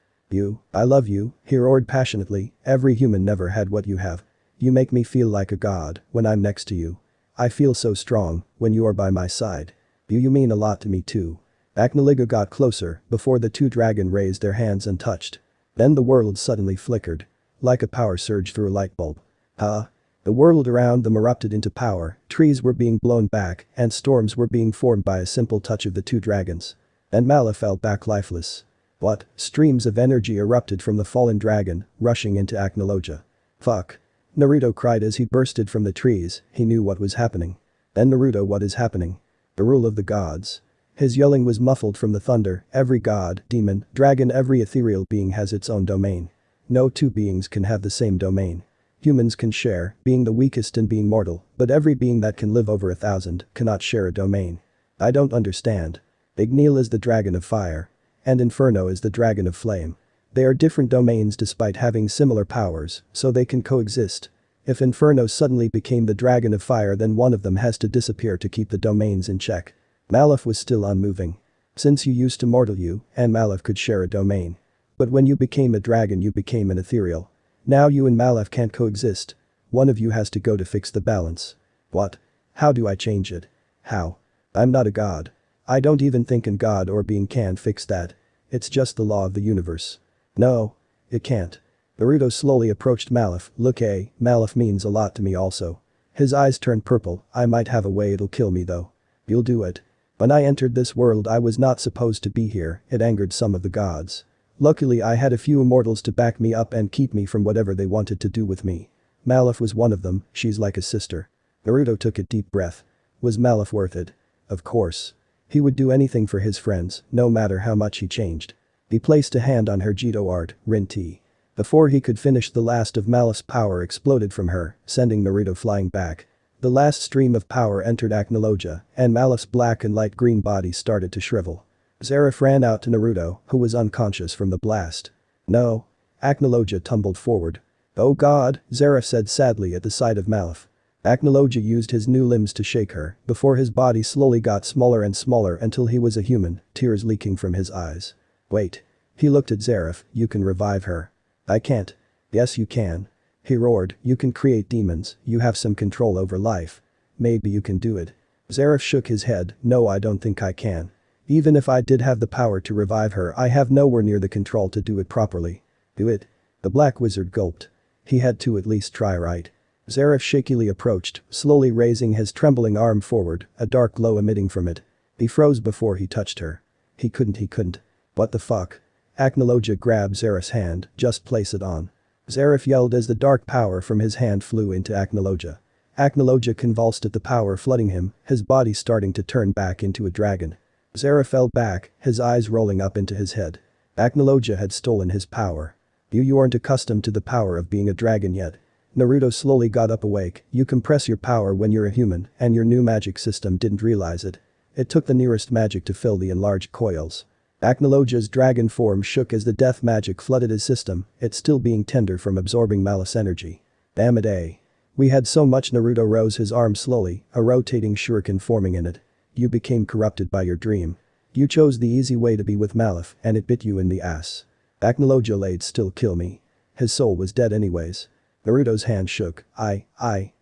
I love you, he roared passionately, every human never had what you have. You make me feel like a god when I'm next to you. I feel so strong when you are by my side. You mean a lot to me too. Acnologia got closer before the two dragons raised their hands and touched. Then the world suddenly flickered. Like a power surge through a light bulb. The world around them erupted into power, trees were being blown back, and storms were being formed by a simple touch of the two dragons. And Mala fell back lifeless. What? Streams of energy erupted from the fallen dragon, rushing into Acnologia. Fuck. Naruto cried as he bursted from the trees, he knew what was happening. Then Naruto, what is happening? The rule of the gods. His yelling was muffled from the thunder, every god, demon, dragon, every ethereal being has its own domain. No two beings can have the same domain. Humans can share, being the weakest and being mortal, but every being that can live over 1,000 cannot share a domain. I don't understand. Igneel is the dragon of fire. And Inferno is the dragon of flame. They are different domains despite having similar powers, so they can coexist. If Inferno suddenly became the dragon of fire, then one of them has to disappear to keep the domains in check. Malif was still unmoving. Since you used to mortal, you and Malif could share a domain. But when you became a dragon, you became an ethereal. Now you and Malif can't coexist. One of you has to go to fix the balance. What? How do I change it? How? I'm not a god. I don't even think a god or being can fix that. It's just the law of the universe. No. It can't. Naruto slowly approached Malif. Look, Malif means a lot to me also. His eyes turned purple. I might have a way, it'll kill me though. You'll do it. When I entered this world, I was not supposed to be here, it angered some of the gods. Luckily I had a few immortals to back me up and keep me from whatever they wanted to do with me. Malif was one of them, she's like a sister. Naruto took a deep breath. Was Malif worth it? Of course. He would do anything for his friends, no matter how much he changed. He placed a hand on her Jito art, Rin-T. Before he could finish, the last of Malif's power exploded from her, sending Naruto flying back. The last stream of power entered Acnologia, and Malif's black and light green body started to shrivel. Zeref ran out to Naruto, who was unconscious from the blast. No. Acnologia tumbled forward. Oh god, Zeref said sadly at the sight of Malif. Acnologia used his new limbs to shake her, before his body slowly got smaller and smaller until he was a human, tears leaking from his eyes. Wait. He looked at Zeref, you can revive her. I can't. Yes you can. He roared, you can create demons, you have some control over life. Maybe you can do it. Zeref shook his head, no I don't think I can. Even if I did have the power to revive her, I have nowhere near the control to do it properly. Do it? The black wizard gulped. He had to at least try, right? Zeref shakily approached, slowly raising his trembling arm forward, a dark glow emitting from it. He froze before he touched her. He couldn't. What the fuck? Acnologia grabbed Zeref's hand, just place it on. Zeref yelled as the dark power from his hand flew into Acnologia. Acnologia convulsed at the power flooding him, his body starting to turn back into a dragon. Zeref fell back, his eyes rolling up into his head. Acnologia had stolen his power. You aren't accustomed to the power of being a dragon yet. Naruto slowly got up awake, you compress your power when you're a human, and your new magic system didn't realize it. It took the nearest magic to fill the enlarged coils. Acnologia's dragon form shook as the death magic flooded his system, it still being tender from absorbing Malice energy. Damn it. We had so much. Naruto rose his arm slowly, a rotating shuriken forming in it. You became corrupted by your dream. You chose the easy way to be with Malif and it bit you in the ass. Acnologia laid still kill me. His soul was dead anyways. Naruto's hand shook.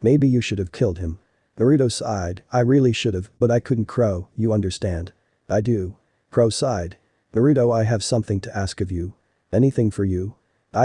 Maybe you should have killed him. Naruto sighed. I really should've, but I couldn't Crow, you understand. I do. Crow sighed. Naruto, I have something to ask of you. Anything for you?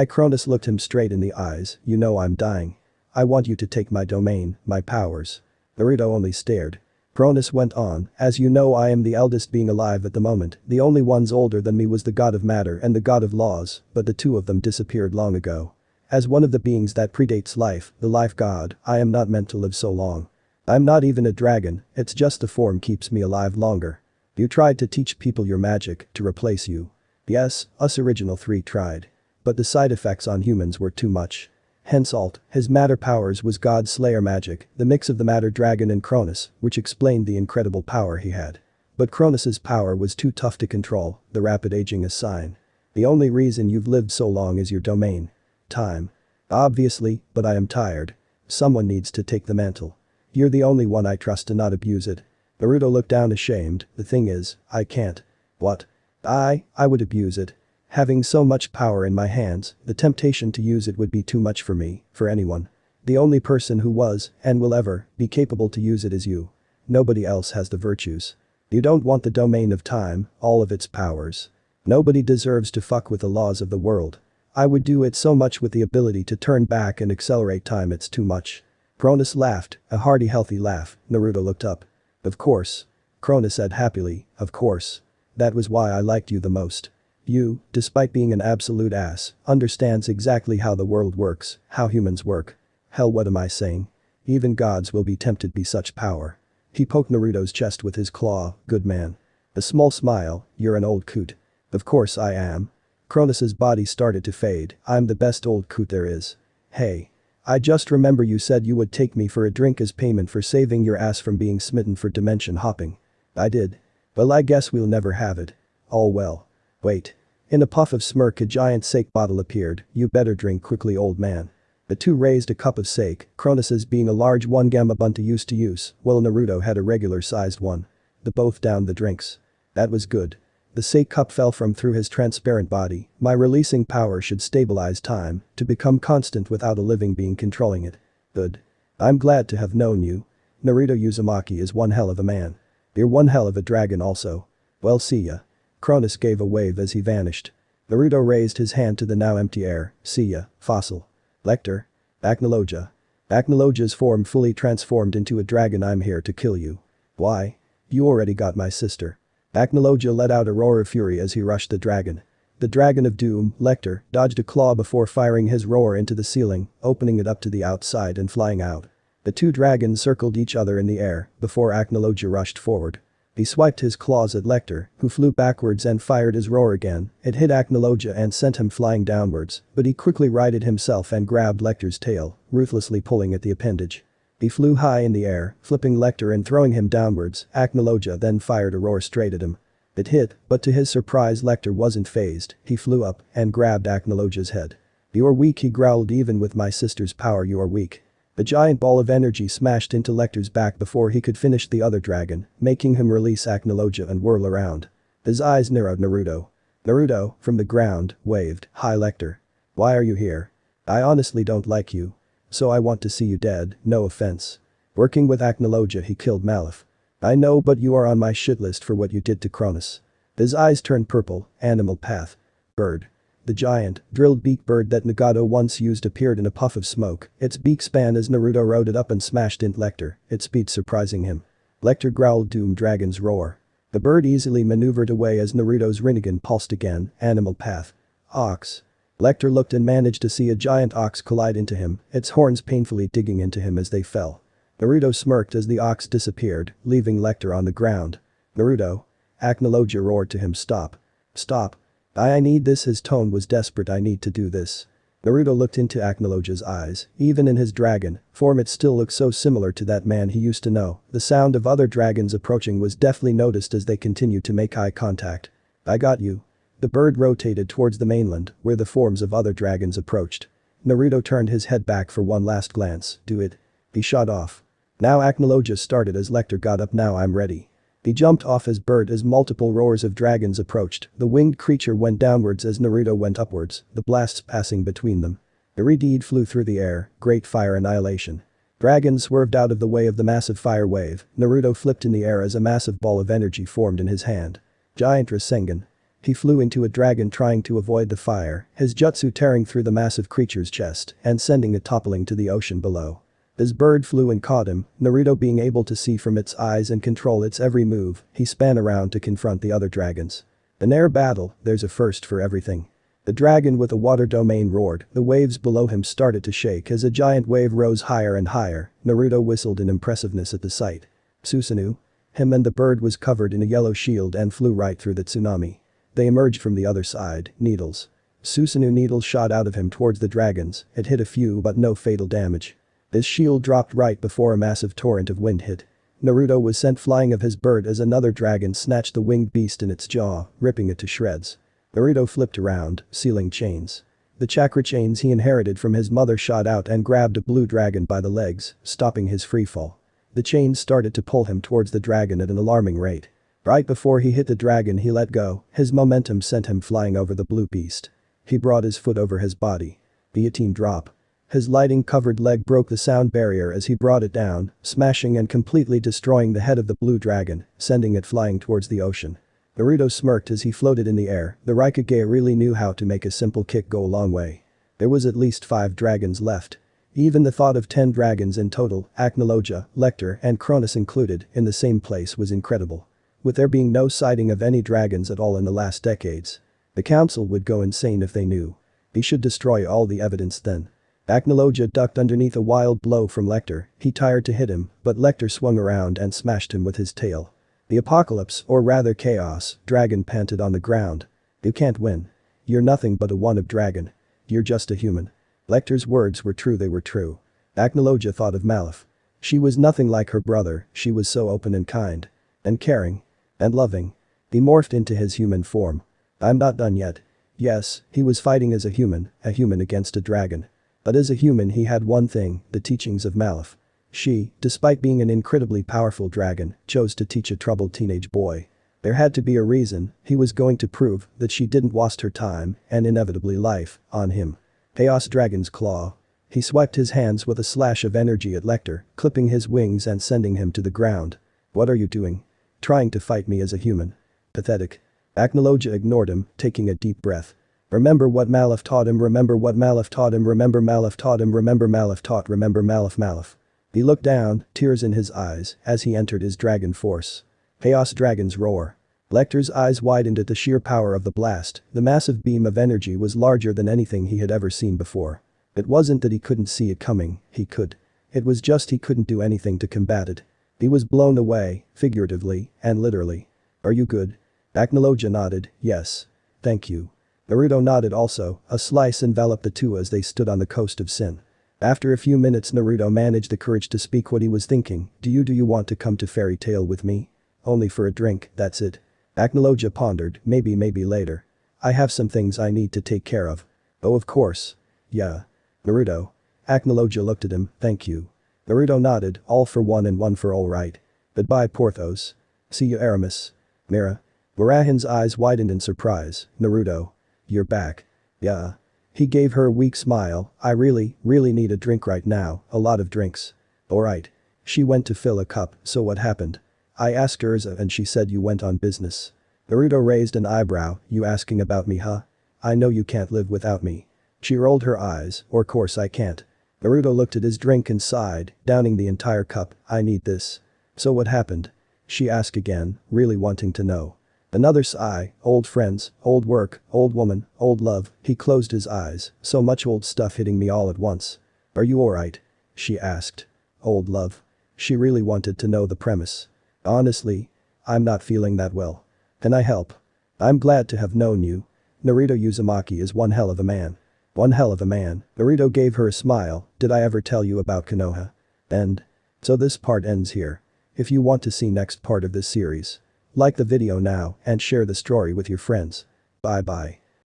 Cronus looked him straight in the eyes. You know I'm dying. I want you to take my domain, my powers. Naruto only stared. Cronus went on, as you know I am the eldest being alive at the moment, the only ones older than me was the god of matter and the god of laws, but the two of them disappeared long ago. As one of the beings that predates life, the life god, I am not meant to live so long. I'm not even a dragon, it's just the form keeps me alive longer. You tried to teach people your magic to replace you. Yes, us original three tried. But the side effects on humans were too much. Henselt, his matter powers was God Slayer magic, the mix of the matter dragon and Cronus, which explained the incredible power he had. But Cronus's power was too tough to control, the rapid aging a sign. The only reason you've lived so long is your domain. Time. Obviously, but I am tired. Someone needs to take the mantle. You're the only one I trust to not abuse it. Naruto looked down ashamed, the thing is, I can't. What? I would abuse it. Having so much power in my hands, the temptation to use it would be too much for me, for anyone. The only person who was, and will ever, be capable to use it is you. Nobody else has the virtues. You don't want the domain of time, all of its powers. Nobody deserves to fuck with the laws of the world. I would do it so much with the ability to turn back and accelerate time, it's too much. Cronus laughed, a hearty healthy laugh. Naruto looked up. Of course. Cronus said happily, of course. That was why I liked you the most. You, despite being an absolute ass, understands exactly how the world works, how humans work. Hell, what am I saying? Even gods will be tempted by such power. He poked Naruto's chest with his claw, good man. A small smile, you're an old coot. Of course I am. Cronus's body started to fade, I'm the best old coot there is. Hey. I just remember you said you would take me for a drink as payment for saving your ass from being smitten for dimension hopping. I did. Well, I guess we'll never have it. All well. Wait. In a puff of smirk a giant sake bottle appeared, you better drink quickly old man. The two raised a cup of sake, Cronus's being a large one Gamabunta used to use, while Naruto had a regular sized one. They both downed the drinks. That was good. The sake cup fell from through his transparent body, my releasing power should stabilize time, to become constant without a living being controlling it. Good. I'm glad to have known you. Naruto Uzumaki is one hell of a man. You're one hell of a dragon also. Well, see ya. Cronus gave a wave as he vanished. Naruto raised his hand to the now empty air, see ya, fossil. Lecter. Acnologia. Acnologia's form fully transformed into a dragon. I'm here to kill you. Why? You already got my sister. Acnologia let out a roar of fury as he rushed the dragon. The dragon of doom, Lecter, dodged a claw before firing his roar into the ceiling, opening it up to the outside and flying out. The two dragons circled each other in the air before Acnologia rushed forward. He swiped his claws at Lecter, who flew backwards and fired his roar again. It hit Acnologia and sent him flying downwards, but he quickly righted himself and grabbed Lecter's tail, ruthlessly pulling at the appendage. He flew high in the air, flipping Lecter and throwing him downwards. Acnologia then fired a roar straight at him. It hit, but to his surprise Lecter wasn't phased. He flew up and grabbed Acnologia's head. You're weak, he growled, even with my sister's power you are weak. A giant ball of energy smashed into Lecter's back before he could finish the other dragon, making him release Acnologia and whirl around. His eyes narrowed. Naruto. Naruto, from the ground, waved, hi Lecter. Why are you here? I honestly don't like you. So I want to see you dead, no offense. Working with Acnologia he killed Malif. I know, but you are on my shit list for what you did to Cronus. His eyes turned purple, animal path. Bird. The giant, drilled beak bird that Nagato once used appeared in a puff of smoke, its beak span as Naruto rode it up and smashed into Lecter, its speed surprising him. Lecter growled Doom Dragon's roar. The bird easily maneuvered away as Naruto's Rinnegan pulsed again, animal path. Ox. Lecter looked and managed to see a giant ox collide into him, its horns painfully digging into him as they fell. Naruto smirked as the ox disappeared, leaving Lecter on the ground. Naruto. Acnologia roared to him, stop. Stop. I need this. His tone was desperate. I need to do this. Naruto looked into Acnologia's eyes, even in his dragon form it still looked so similar to that man he used to know. The sound of other dragons approaching was definitely noticed as they continued to make eye contact. I got you. The bird rotated towards the mainland, where the forms of other dragons approached. Naruto turned his head back for one last glance, do it. He shot off. Now Acnologia started as Lecter got up, now I'm ready. He jumped off his bird as multiple roars of dragons approached. The winged creature went downwards as Naruto went upwards, the blasts passing between them. Irideed flew through the air, great fire annihilation. Dragon swerved out of the way of the massive fire wave. Naruto flipped in the air as a massive ball of energy formed in his hand. Giant Rasengan. He flew into a dragon trying to avoid the fire, his jutsu tearing through the massive creature's chest and sending it toppling to the ocean below. His bird flew and caught him, Naruto being able to see from its eyes and control its every move. He span around to confront the other dragons. An air battle, there's a first for everything. The dragon with a water domain roared, the waves below him started to shake as a giant wave rose higher and higher. Naruto whistled in impressiveness at the sight. Susanoo? Him and the bird was covered in a yellow shield and flew right through the tsunami. They emerged from the other side, needles. Susanoo needles shot out of him towards the dragons, it hit a few but no fatal damage. His shield dropped right before a massive torrent of wind hit. Naruto was sent flying of his bird as another dragon snatched the winged beast in its jaw, ripping it to shreds. Naruto flipped around, sealing chains. The chakra chains he inherited from his mother shot out and grabbed a blue dragon by the legs, stopping his freefall. The chains started to pull him towards the dragon at an alarming rate. Right before he hit the dragon he let go, his momentum sent him flying over the blue beast. He brought his foot over his body. Guillotine drop. His lighting-covered leg broke the sound barrier as he brought it down, smashing and completely destroying the head of the blue dragon, sending it flying towards the ocean. Naruto smirked as he floated in the air, the Raikage really knew how to make a simple kick go a long way. There was at least 5 dragons left. Even the thought of 10 dragons in total, Acnologia, Lecter and Cronus included, in the same place was incredible. With there being no sighting of any dragons at all in the last decades. The council would go insane if they knew. He should destroy all the evidence then. Acnologia ducked underneath a wild blow from Lecter, he tried to hit him, but Lecter swung around and smashed him with his tail. The apocalypse, or rather chaos, dragon panted on the ground. You can't win. You're nothing but a one-up dragon. You're just a human. Lecter's words were true, they were true. Acnologia thought of Malif. She was nothing like her brother, she was so open and kind. And caring. And loving. He morphed into his human form. I'm not done yet. Yes, he was fighting as a human against a dragon. But as a human he had one thing, the teachings of Malif. She, despite being an incredibly powerful dragon, chose to teach a troubled teenage boy. There had to be a reason, he was going to prove that she didn't waste her time, and inevitably life, on him. Chaos Dragon's Claw. He swiped his hands with a slash of energy at Lecter, clipping his wings and sending him to the ground. What are you doing? Trying to fight me as a human. Pathetic. Acnologia ignored him, taking a deep breath. Remember what Malif taught him, remember what Malif taught him, remember Malif taught him, remember Malif taught, remember Malif. He looked down, tears in his eyes, as he entered his dragon force. Chaos Dragon's Roar. Lecter's eyes widened at the sheer power of the blast, the massive beam of energy was larger than anything he had ever seen before. It wasn't that he couldn't see it coming, he could. It was just he couldn't do anything to combat it. He was blown away, figuratively and literally. Are you good? Acnologia nodded, yes. Thank you. Naruto nodded also, a slice enveloped the two as they stood on the coast of Sin. After a few minutes Naruto managed the courage to speak what he was thinking, do you want to come to Fairy Tail with me? Only for a drink, that's it. Acnologia pondered, maybe later. I have some things I need to take care of. Oh of course. Yeah. Naruto. Acnologia looked at him, thank you. Naruto nodded, all for one and one for all right. Goodbye Porthos. See you Aramis. Mira. Varahan's eyes widened in surprise, Naruto. You're back. Yeah. He gave her a weak smile, I really need a drink right now, a lot of drinks. Alright. She went to fill a cup, so what happened? I asked Urza and she said you went on business. Naruto raised an eyebrow, you asking about me huh? I know you can't live without me. She rolled her eyes, or course I can't. Naruto looked at his drink and sighed, downing the entire cup, I need this. So what happened? She asked again, really wanting to know. Another sigh, old friends, old work, old woman, old love, he closed his eyes, so much old stuff hitting me all at once. Are you alright? She asked. Old love. She really wanted to know the premise. Honestly, I'm not feeling that well. Can I help? I'm glad to have known you. Naruto Uzumaki is one hell of a man. One hell of a man. Naruto gave her a smile, did I ever tell you about Konoha? And? So this part ends here. If you want to see next part of this series, like the video now and share the story with your friends. Bye bye.